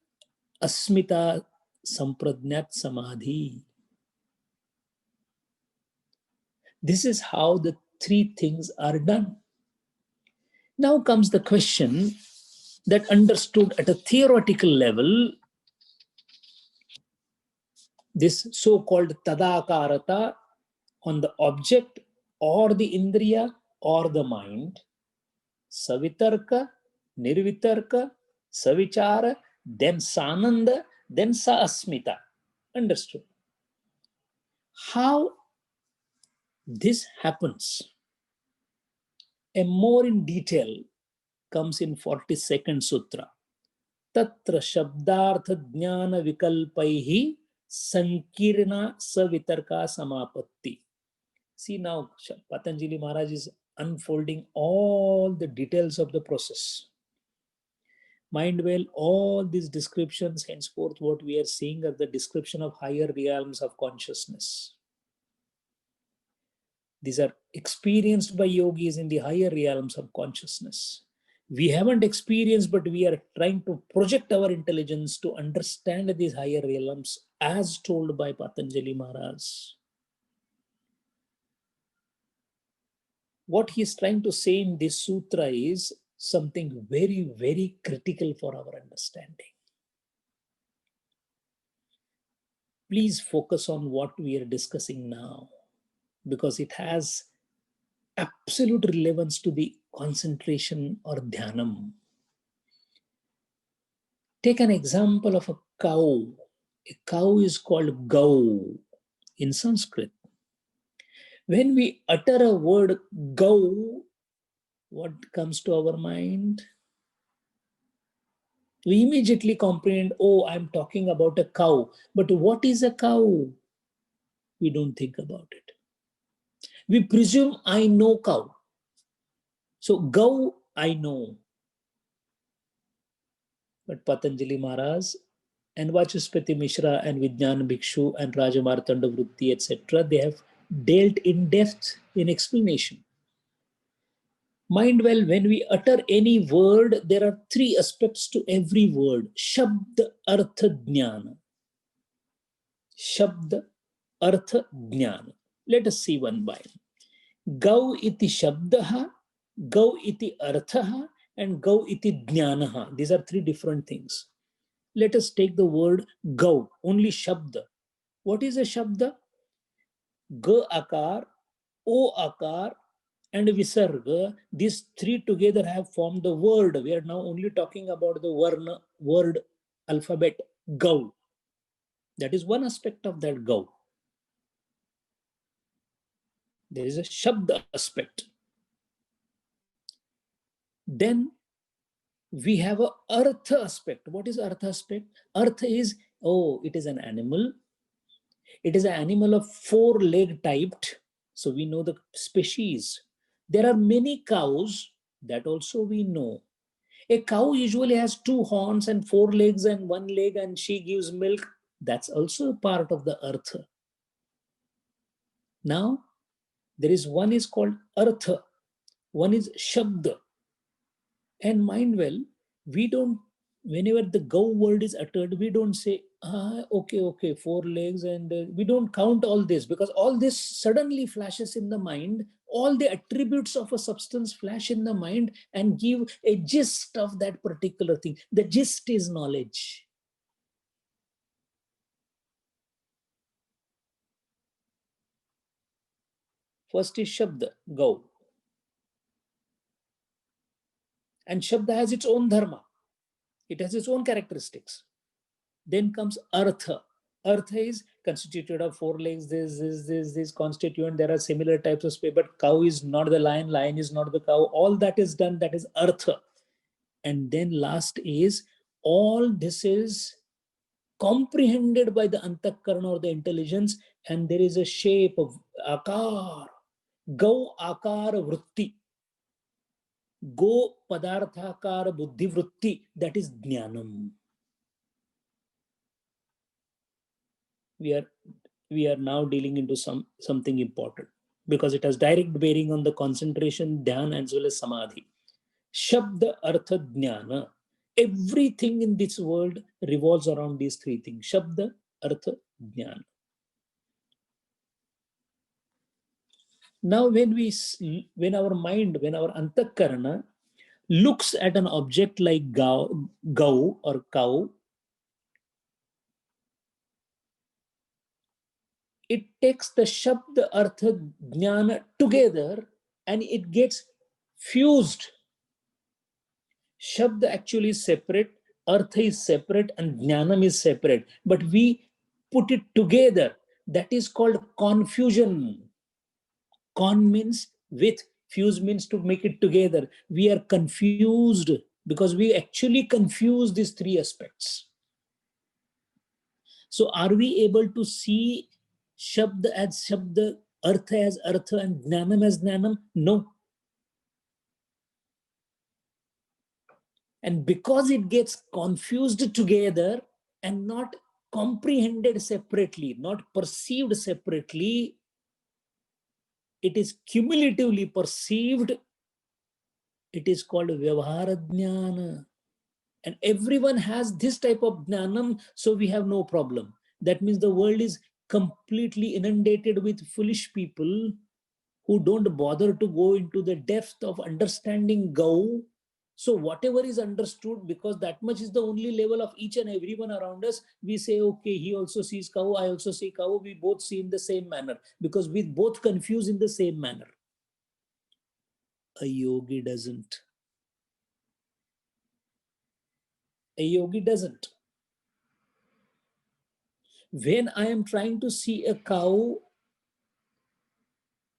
S1: asmita sampradnyat samadhi. This is how the three things are done. Now comes the question that, understood at a theoretical level, this so-called tadakarata on the object or the indriya or the mind, savitarka, nirvitarka, savichara, then sananda, then saasmita. Understood? How this happens, a more in detail, comes in 42nd Sutra. Tatra shabdartha jnana vikalpaihi sankirna savitarka samapatti. See now, Patanjali Maharaj is unfolding all the details of the process. Mind well, all these descriptions, henceforth what we are seeing are the description of higher realms of consciousness. These are experienced by yogis in the higher realms of consciousness. We haven't experienced, but we are trying to project our intelligence to understand these higher realms as told by Patanjali Maharaj. What he is trying to say in this sutra is something very, very critical for our understanding. Please focus on what we are discussing now, because it has absolute relevance to the concentration or dhyanam. Take an example of a cow. A cow is called gau in Sanskrit. When we utter a word gau, what comes to our mind? We immediately comprehend, oh, I'm talking about a cow. But what is a cow? We don't think about it. We presume I know cow. So gau, I know. But Patanjali Maharaj and Vachaspati Mishra and Vijnana Bhikshu and Rajamartanda Vritti, etc., they have dealt in depth in explanation. Mind well, when we utter any word, there are three aspects to every word. Shabd, Artha, Jnana. Shabd, Artha, Jnana. Let us see one by one. Gau iti Shabdaha, Gau iti Arthaha, and Gau iti Jnanaha. These are three different things. Let us take the word Gau, only Shabda. What is a Shabda? G akar, O akar, and Visarga. These three together have formed the word. We are now only talking about the word alphabet Gau. That is one aspect of that Gau. There is a Shabda aspect. Then we have a Artha aspect. What is Artha aspect? Artha is, oh, it is an animal. It is an animal of four-leg typed. So we know the species. There are many cows, that also we know. A cow usually has two horns and four legs and one leg, and she gives milk. That's also a part of the Artha. Now, there is one is called Artha, one is Shabda. And mind well, we don't, whenever the Gau word is uttered, we don't say, okay, four legs, and we don't count all this, because all this suddenly flashes in the mind. All the attributes of a substance flash in the mind and give a gist of that particular thing. The gist is knowledge. First is Shabda, Gau. And Shabda has its own dharma. It has its own characteristics. Then comes Artha. Artha is constituted of four legs, this constituent. There are similar types of space, but cow is not the lion, lion is not the cow. All that is done, that is Artha. And then last is, all this is comprehended by the Antakarana or the intelligence, and there is a shape of Akar. Gau Akar Vritti. Go Padarthakara Buddhi Vritti. That is Jnanam. We are now dealing into something important, because it has direct bearing on the concentration, dhyan, as well as samadhi. Shabda, Artha, Jnana. Everything in this world revolves around these three things: Shabda, Artha, Jnana. Now, when our mind, when our antakarana looks at an object like gau or cow, it takes the Shabda, Artha, Jnana together and it gets fused. Shabda actually is separate, Artha is separate, and Jnanam is separate. But we put it together. That is called confusion. Con means with, fuse means to make it together. We are confused because we actually confuse these three aspects. So are we able to see Shabda as Shabda, Artha as Artha, and Jnanam as Jnanam? No. And because it gets confused together and not comprehended separately, not perceived separately, it is cumulatively perceived. It is called Vyavahara Jnana. And everyone has this type of Jnanam, so we have no problem. That means the world is completely inundated with foolish people who don't bother to go into the depth of understanding Gau. So whatever is understood, because that much is the only level of each and everyone around us, we say, okay, he also sees cow, I also see cow, we both see in the same manner, because we both confuse in the same manner. A yogi doesn't. A yogi doesn't. When I am trying to see a cow,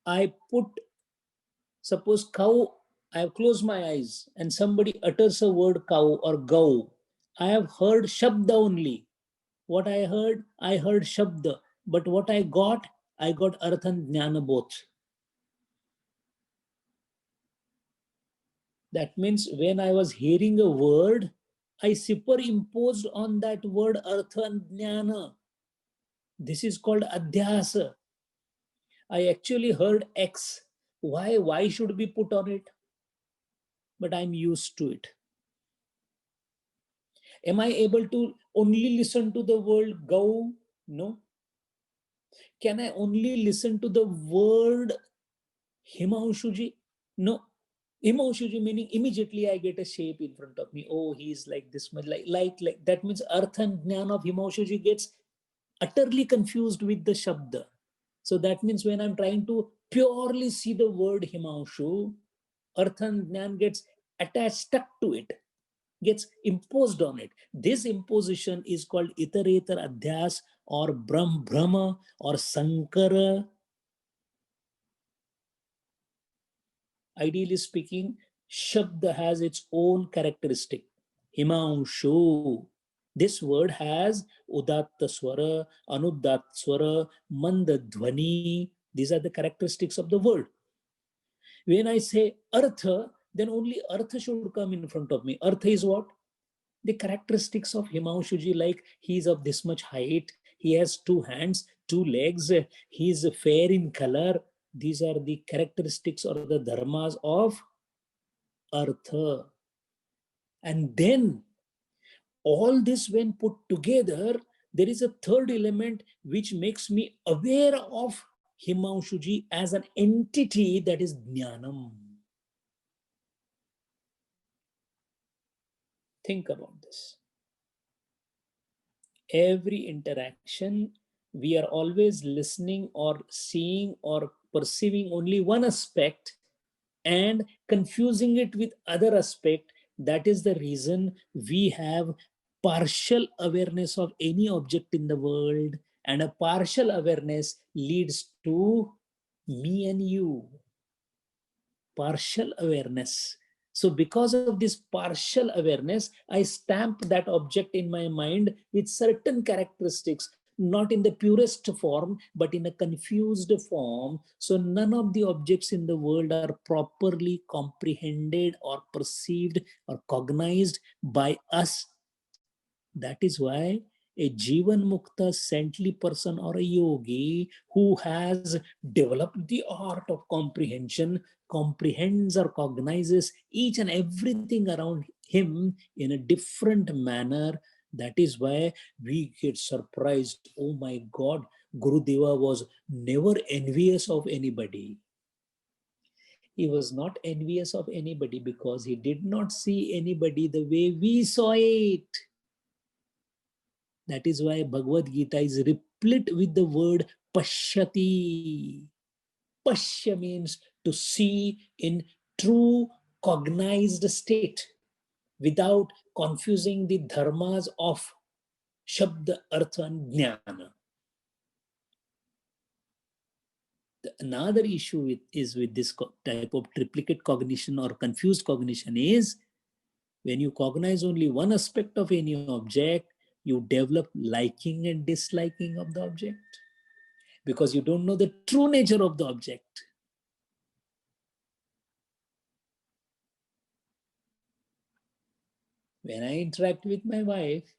S1: I put, suppose cow, I have closed my eyes and somebody utters a word cow or gau. I have heard Shabda only. What I heard Shabda. But what I got Artha and Jnana both. That means when I was hearing a word, I superimposed on that word Artha and Jnana. This is called Adhyasa. I actually heard X, Why should we put on it? But I'm used to it. Am I able to only listen to the word go? No. Can I only listen to the word Himanshuji? No. Himanshuji meaning immediately I get a shape in front of me. Oh, he's like this much, like that means Artha and Jnana of Himanshuji gets utterly confused with the Shabda. So that means when I'm trying to purely see the word Himanshu, Artha and Jnana gets attached, stuck to it, gets imposed on it. This imposition is called Iterator Adhyas or Brahma or Sankara. Ideally speaking, Shabda has its own characteristic. Himanshu. This word has Udatta Swara, Anudatta Swara, Mandadhvani. These are the characteristics of the word. When I say Artha, then only Artha should come in front of me. Artha is what? The characteristics of Himanshuji, like he is of this much height, he has two hands, two legs, he is fair in color. These are the characteristics or the dharmas of Artha. And then all this when put together, there is a third element which makes me aware of Himanshuji as an entity, that is Jnanam. Think about this. Every interaction, we are always listening or seeing or perceiving only one aspect and confusing it with other aspect. That is the reason we have partial awareness of any object in the world, and a partial awareness leads to me and you. Partial awareness. So because of this partial awareness, I stamp that object in my mind with certain characteristics, not in the purest form, but in a confused form. So none of the objects in the world are properly comprehended or perceived or cognized by us. That is why a Jivan Mukta saintly person or a yogi who has developed the art of comprehension comprehends or cognizes each and everything around him in a different manner. That is why we get surprised. Oh my God, Gurudeva was never envious of anybody. He was not envious of anybody because he did not see anybody the way we saw it. That is why Bhagavad Gita is replete with the word pashyati. Pashya means to see in true cognized state without confusing the dharmas of Shabda, Artha and Jnana. Another issue is with this type of triplicate cognition or confused cognition is when you cognize only one aspect of any object, you develop liking and disliking of the object because you don't know the true nature of the object. When I interact with my wife,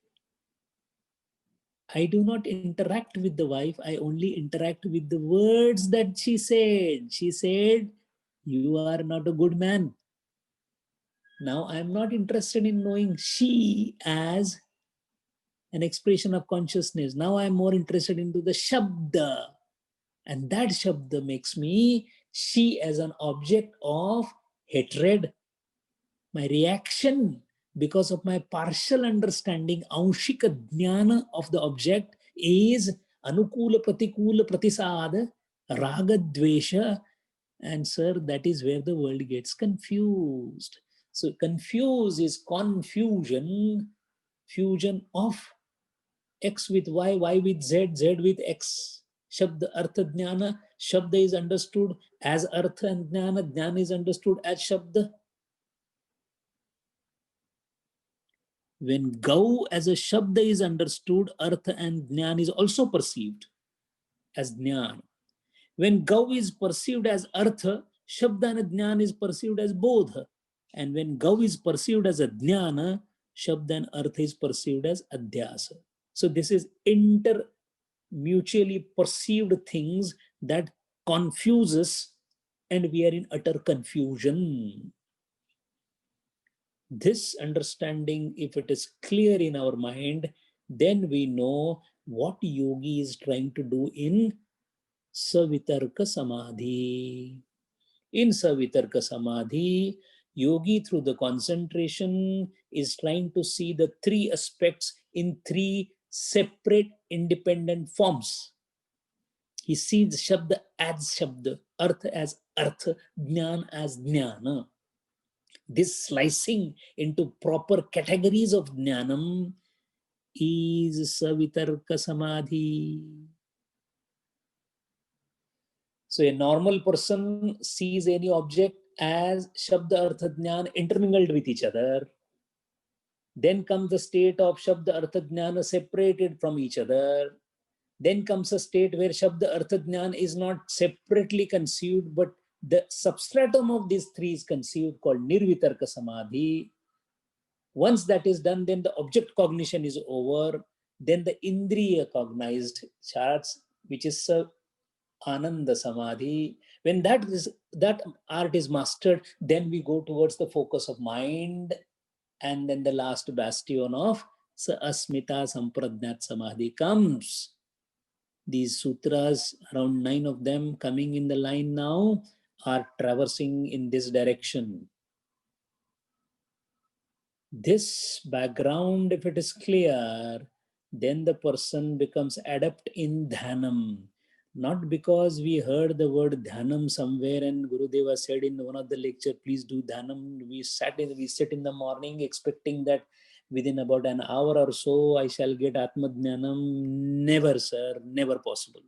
S1: I do not interact with the wife, I only interact with the words that she said. She said, "You are not a good man." Now I am not interested in knowing she as an expression of consciousness. Now I am more interested into the Shabda. And that Shabda makes me she as an object of hatred. My reaction, because of my partial understanding, anshika jnana of the object, is anukula pratikula pratisada, raga dvesha. And sir, that is where the world gets confused. So confuse is confusion, fusion of X with Y with Z with X. Shabda, Artha, Jnana. Shabda is understood as Artha and Jnana. Jnana is understood as Shabda. When Gau as a Shabda is understood, Artha and Jnana is also perceived as Jnana. When Gau is perceived as Artha, Shabda and Jnana is perceived as Bodha. And when Gau is perceived as a Jnana, Shabda and Artha is perceived as Adhyasa. So this is mutually perceived things that confuses and we are in utter confusion. This understanding, if it is clear in our mind, then we know what yogi is trying to do in Savitarka Samadhi. In Savitarka Samadhi, yogi through the concentration is trying to see the three aspects in three separate independent forms. He sees Shabda as Shabda, Artha as Artha, Jnana as Jnana. This slicing into proper categories of Jnanam is Savitarka Samadhi. So a normal person sees any object as Shabda Artha Jnana intermingled with each other. Then comes the state of Shabda Artha Jnana separated from each other. Then comes a state where Shabda Artha Jnana is not separately conceived, but the substratum of these three is conceived, called Nirvitarka Samadhi. Once that is done, then the object cognition is over. Then the Indriya cognized charts, which is Ananda Samadhi. When that art is mastered, then we go towards the focus of mind, and then the last bastion of Asmita Sampradnat Samadhi comes. These sutras, around 9 of them coming in the line now, are traversing in this direction. This background, if it is clear, then the person becomes adept in dhanam. Not because we heard the word dhanam somewhere and Gurudeva said in one of the lecture, please do dhanam. We sit in the morning expecting that within about an hour or so I shall get Atmadhnanam. Never, sir, never possible.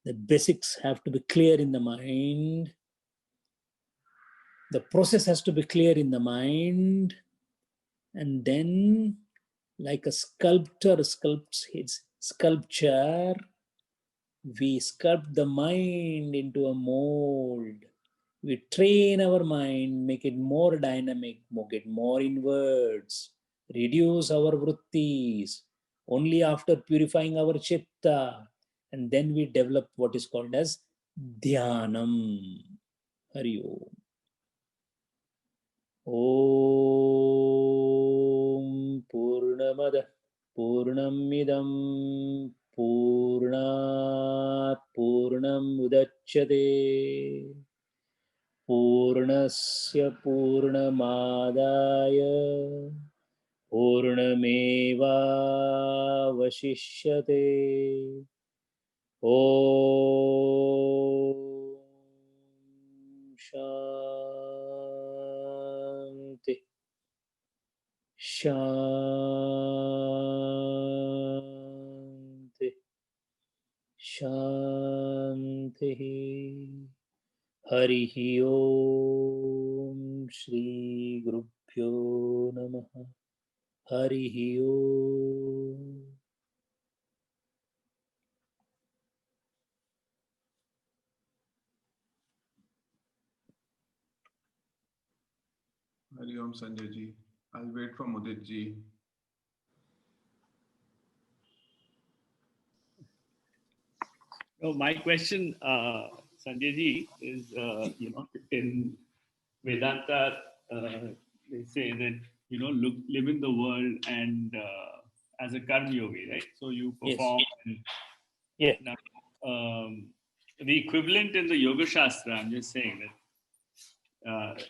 S1: The basics have to be clear in the mind. The process has to be clear in the mind. And then, like a sculptor sculpts his sculpture, we sculpt the mind into a mold. We train our mind, make it more dynamic, make it more inwards, reduce our vrittis, only after purifying our chitta. And then we develop what is called as dhyanam. Hari Om. Om Purnamada Purnamidam Purnat Purnam Udachyate Purnasya Purnamadaya Purnameva Vashishyate. Om Shanti Shanti Shanti. Harihi Om Shri Gurubhyo Namaha. Harihi Om.
S2: Hari Om Sanjay ji. I'll wait for Mudit ji.
S3: So my question, Sanjay ji, is in Vedanta they say that live in the world and as a karma yogi, right? So you perform.
S1: Yes.
S3: And, the equivalent in the Yoga Shastra, I'm just saying that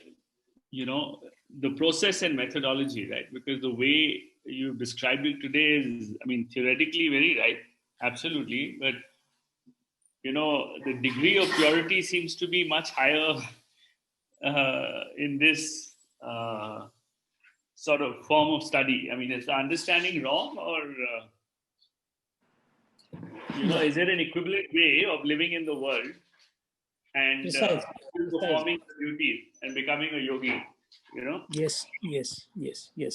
S3: the process and methodology, right? Because the way you described it today is, I mean, theoretically very right, absolutely, but the degree of purity seems to be much higher in this sort of form of study. I mean, is the understanding wrong, or is there an equivalent way of living in the world and performing the duties and becoming a yogi?
S1: Yes.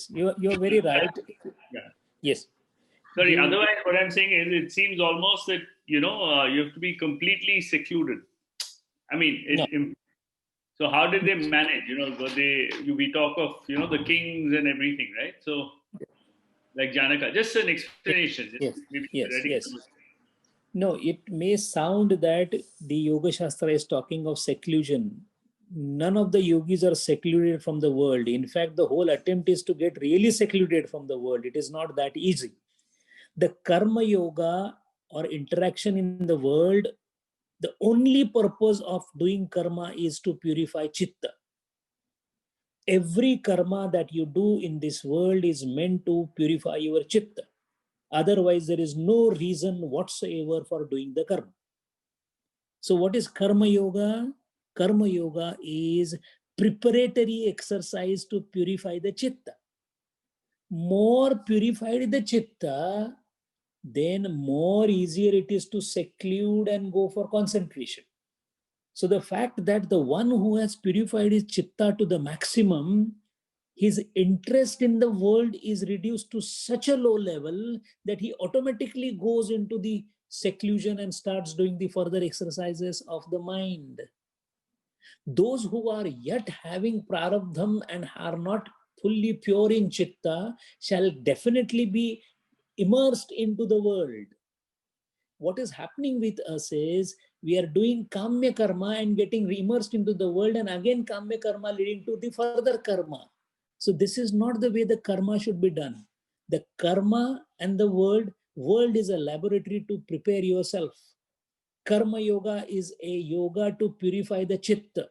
S1: You're very right.
S3: Yeah.
S1: Yes.
S3: Sorry, otherwise what I'm saying is it seems almost that, you have to be completely secluded. I mean, so how did they manage? We talk of, the kings and everything, right? So like Janaka, just an explanation.
S1: Yes. No, it may sound that the Yoga Shastra is talking of seclusion. None of the yogis are secluded from the world. In fact, the whole attempt is to get really secluded from the world. It is not that easy. The Karma Yoga or interaction in the world, the only purpose of doing karma is to purify chitta. Every karma that you do in this world is meant to purify your chitta. Otherwise, there is no reason whatsoever for doing the karma. So what is karma yoga? Karma yoga is preparatory exercise to purify the chitta. More purified the chitta, then more easier it is to seclude and go for concentration. So the fact that the one who has purified his chitta to the maximum, his interest in the world is reduced to such a low level that he automatically goes into the seclusion and starts doing the further exercises of the mind. Those who are yet having prarabdham and are not fully pure in chitta shall definitely be immersed into the world. What is happening with us is we are doing kamya karma and getting immersed into the world, and again kamya karma leading to the further karma. So this is not the way the karma should be done. The karma and the world is a laboratory to prepare yourself. Karma yoga is a yoga to purify the chitta.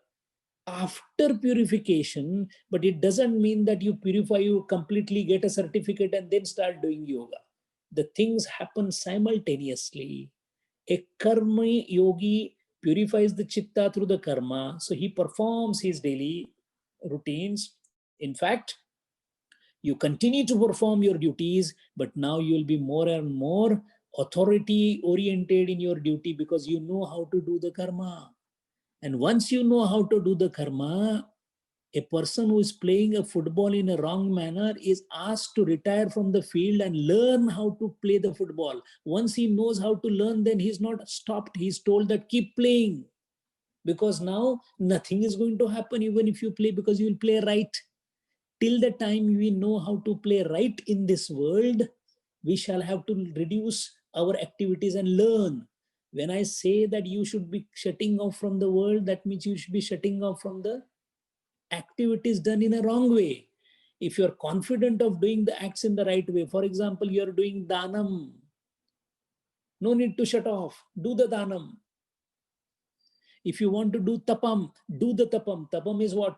S1: After purification, but it doesn't mean that you purify, you completely get a certificate and then start doing yoga. The things happen simultaneously. A karma yogi purifies the chitta through the karma, so he performs his daily routines. In fact, you continue to perform your duties, but now you will be more and more authority oriented in your duty because you know how to do the karma. And once you know how to do the karma, a person who is playing a football in a wrong manner is asked to retire from the field and learn how to play the football. Once he knows how to learn, then he's not stopped. He's told that keep playing, because now nothing is going to happen even if you play, because you will play right. Till the time we know how to play right in this world, we shall have to reduce our activities and learn. When I say that you should be shutting off from the world, that means you should be shutting off from the activities done in a wrong way. If you're confident of doing the acts in the right way, for example, you're doing dhanam, no need to shut off, do the dhanam. If you want to do tapam, do the tapam. Tapam is what?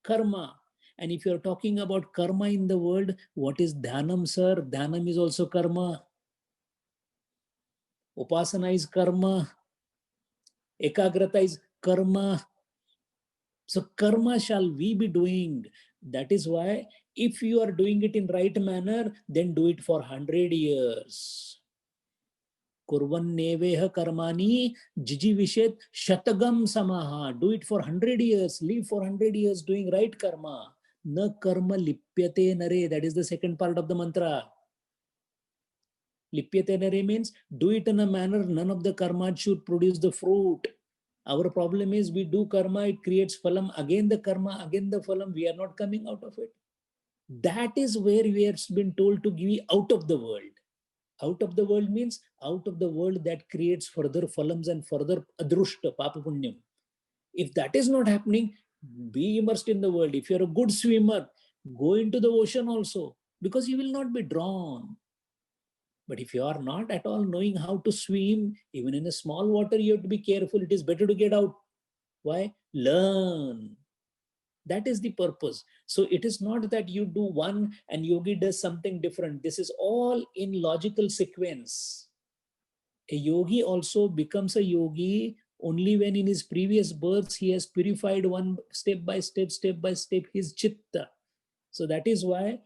S1: Karma. And if you're talking about karma in the world, what is dhanam, sir? Dhanam is also karma. Upasana is karma. Ekagrata is karma. So karma shall we be doing. That is why if you are doing it in right manner, then do it for 100 years. Kurvanneveha karmani jijivishet shatagam samaha. Do it for 100 years. Live for 100 years doing right karma. Na karma lipyate nare. That is the second part of the mantra. Lipyate nare means do it in a manner none of the karma should produce the fruit. Our problem is we do karma, it creates phalam, again the karma, again the phalam, we are not coming out of it. That is where we have been told to give out of the world. Out of the world means out of the world that creates further phalams and further adrushta, papa punyam. If that is not happening, be immersed in the world. If you're a good swimmer, go into the ocean also, because you will not be drawn. But if you are not at all knowing how to swim, even in a small water, you have to be careful. It is better to get out. Why? Learn. That is the purpose. So it is not that you do one and yogi does something different. This is all in logical sequence. A yogi also becomes a yogi only when in his previous births he has purified one step by step, his chitta. So that is why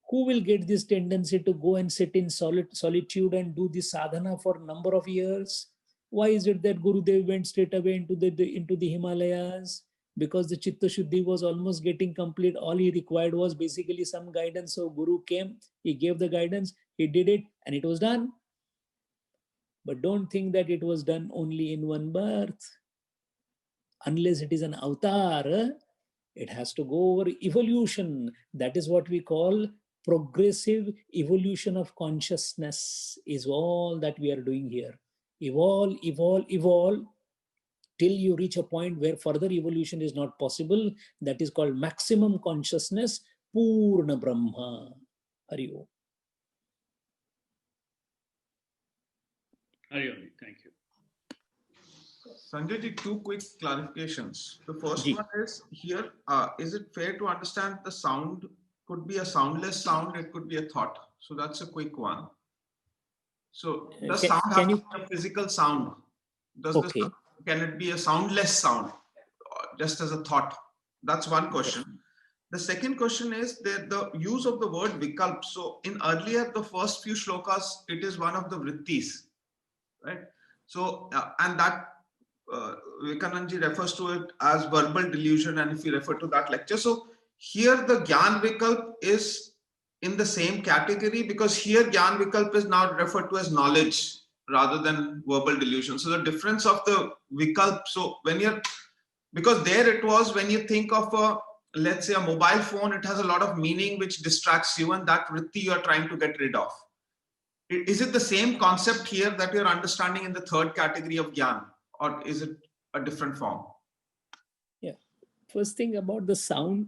S1: who will get this tendency to go and sit in solitude and do this sadhana for a number of years? Why is it that Gurudev went straight away into the Himalayas? Because the Chitta Shuddhi was almost getting complete. All he required was basically some guidance. So Guru came, he gave the guidance, he did it, and it was done. But don't think that it was done only in one birth. Unless it is an avatar, it has to go over evolution. That is what we call progressive evolution of consciousness, is all that we are doing here. Evolve, evolve, evolve, till you reach a point where further evolution is not possible. That is called maximum consciousness, Purna Brahma. Hari Om.
S3: Hari Om, thank you.
S2: Sanjay ji, two quick clarifications. The first
S1: Ji.
S2: one is here, is it fair to understand the sound could be a soundless sound, it could be a thought? So that's a quick one. So does sound have to be a physical sound? Does
S1: Okay.
S2: can it be a soundless sound, just as a thought? That's one question. The second question is the use of the word vikalp. So in earlier, the first few shlokas, it is one of the vrittis, right? So, and that Vivekanandaji refers to it as verbal delusion, and if you refer to that lecture. So here the Gyan Vikalp is in the same category, because here Gyan Vikalp is now referred to as knowledge rather than verbal delusion. So the difference of the Vikalp, so when you're, because there it was, when you think of a, let's say a mobile phone, it has a lot of meaning which distracts you, and that vritti you are trying to get rid of. Is it the same concept here that you're understanding in the third category of Gyan, or is it a different form?
S1: Yeah. First thing about the sound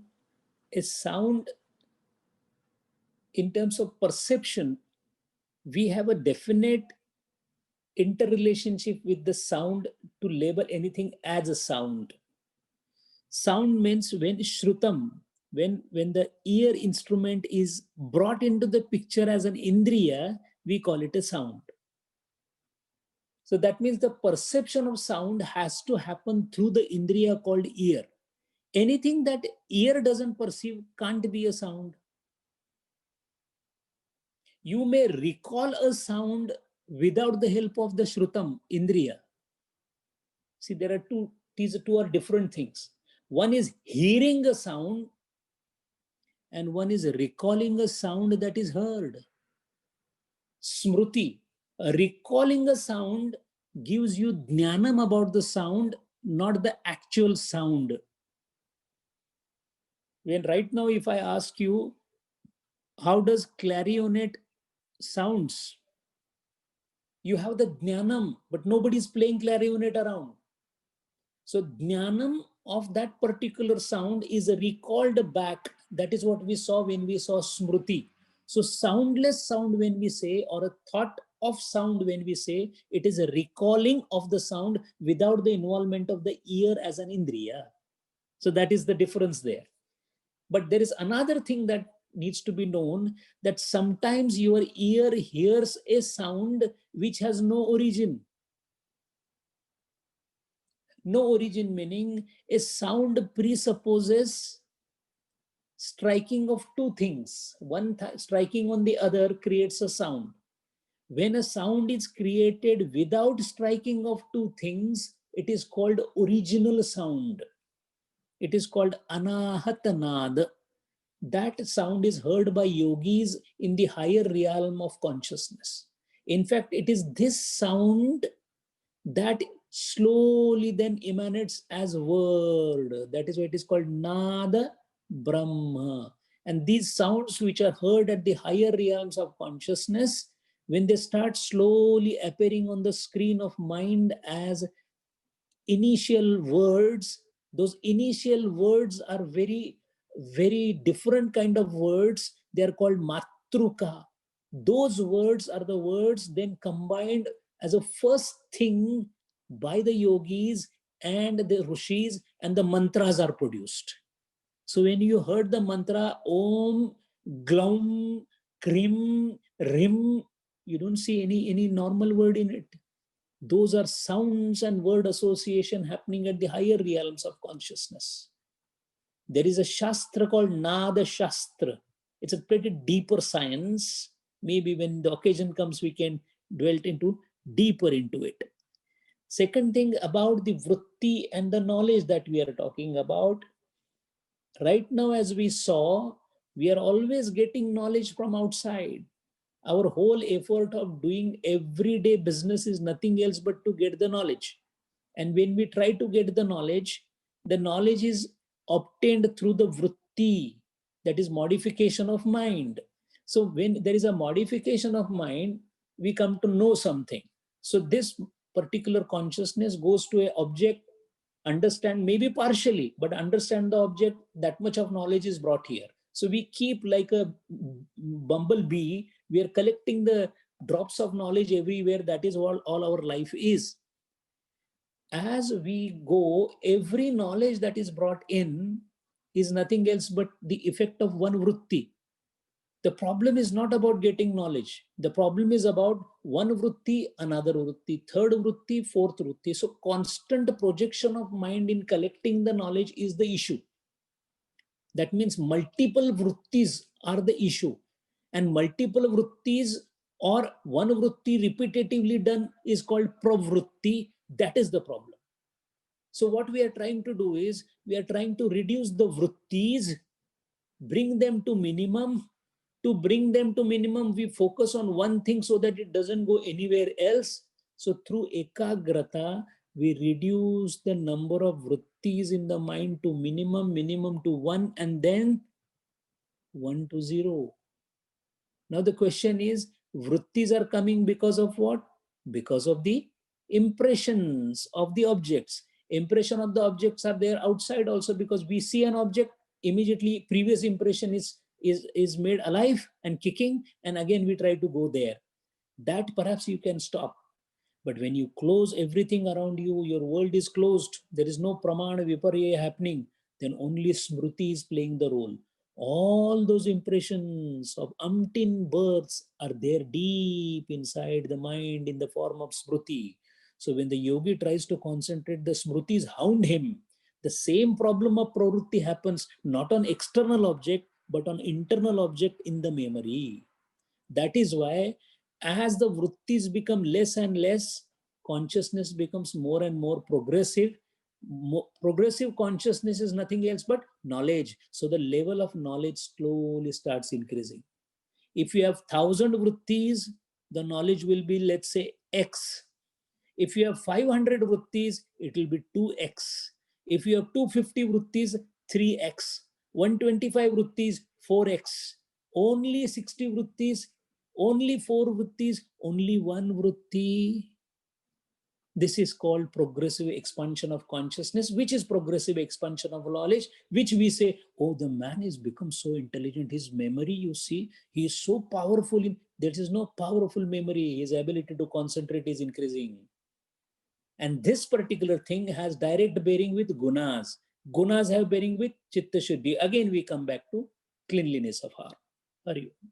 S1: is sound in terms of perception, we have a definite interrelationship with the sound to label anything as a sound. Sound means when shrutam, when the ear instrument is brought into the picture as an indriya, we call it a sound. So that means the perception of sound has to happen through the indriya called ear. Anything that ear doesn't perceive can't be a sound. You may recall a sound without the help of the shrutam, indriya. See, there are two, these two are different things. One is hearing a sound, and one is recalling a sound that is heard. Smruti, recalling a sound gives you jnanam about the sound, not the actual sound. When right now, if I ask you, how does clarionet sounds? You have the jnanam, but nobody's playing clarionet around. So jnanam of that particular sound is recalled back. That is what we saw when we saw smruti. So soundless sound when we say, or a thought of sound when we say, it is a recalling of the sound without the involvement of the ear as an indriya. So that is the difference there. But there is another thing that needs to be known, that sometimes your ear hears a sound which has no origin. No origin meaning a sound presupposes striking of two things. One striking on the other creates a sound. When a sound is created without striking of two things, it is called original sound. It is called anahatanad. That sound is heard by yogis in the higher realm of consciousness. In fact, it is this sound that slowly then emanates as word. That is why it is called Nada Brahma. And these sounds which are heard at the higher realms of consciousness, when they start slowly appearing on the screen of mind as initial words, those initial words are very, very different kind of words. They are called matruka. Those words are the words then combined as a first thing by the yogis and the rishis, and the mantras are produced. So when you heard the mantra Om, Glaum, Krim, Rim, you don't see any normal word in it. Those are sounds and word association happening at the higher realms of consciousness. There is a Shastra called Nada Shastra. It's a pretty deeper science. Maybe when the occasion comes, we can dwell deeper into it. Second thing about the vritti and the knowledge that we are talking about. Right now, as we saw, we are always getting knowledge from outside. Our whole effort of doing everyday business is nothing else but to get the knowledge. And when we try to get the knowledge is obtained through the vritti, that is modification of mind. So when there is a modification of mind, we come to know something. So this particular consciousness goes to an object, understand maybe partially, but understand the object, that much of knowledge is brought here. So we keep like a bumblebee, we are collecting the drops of knowledge everywhere. That is all our life is. As we go, every knowledge that is brought in is nothing else but the effect of one vritti. The problem is not about getting knowledge. The problem is about one vritti, another vritti, third vritti, fourth vritti. So constant projection of mind in collecting the knowledge is the issue. That means multiple vrittis are the issue. And multiple vrittis or one vritti repetitively done is called pravritti. That is the problem. So what we are trying to do is, we are trying to reduce the vrittis, bring them to minimum. To bring them to minimum, we focus on one thing so that it doesn't go anywhere else. So through Ekagrata, we reduce the number of vrittis in the mind to minimum to 1, and then 1 to 0. Now the question is, vrittis are coming because of what? Because of the impressions of the objects. Impression of the objects are there outside also, because we see an object, immediately previous impression is made alive and kicking, and again we try to go there. That perhaps you can stop. But when you close everything around you, your world is closed, there is no pramana viparya happening, then only smriti is playing the role. All those impressions of umpteen births are there deep inside the mind in the form of smriti. So when the yogi tries to concentrate, the smritis hound him. The same problem of pravritti happens not on external object, but on internal object in the memory. That is why, as the vrittis become less and less, consciousness becomes more and more progressive. Progressive consciousness is nothing else but knowledge. So the level of knowledge slowly starts increasing. If you have 1,000 vrittis, the knowledge will be, let's say, X. If you have 500 vrittis, it will be 2x. If you have 250 vrittis, 3x. 125 vrittis, 4x. Only 60 vrittis, only 4 vrittis, only 1 vritti. This is called progressive expansion of consciousness, which is progressive expansion of knowledge, which we say, oh, the man has become so intelligent. His memory, you see, he is so powerful. There is no powerful memory. His ability to concentrate is increasing. And this particular thing has direct bearing with gunas. Gunas have bearing with chitta shuddhi. Again, we come back to cleanliness of heart. Hari Om.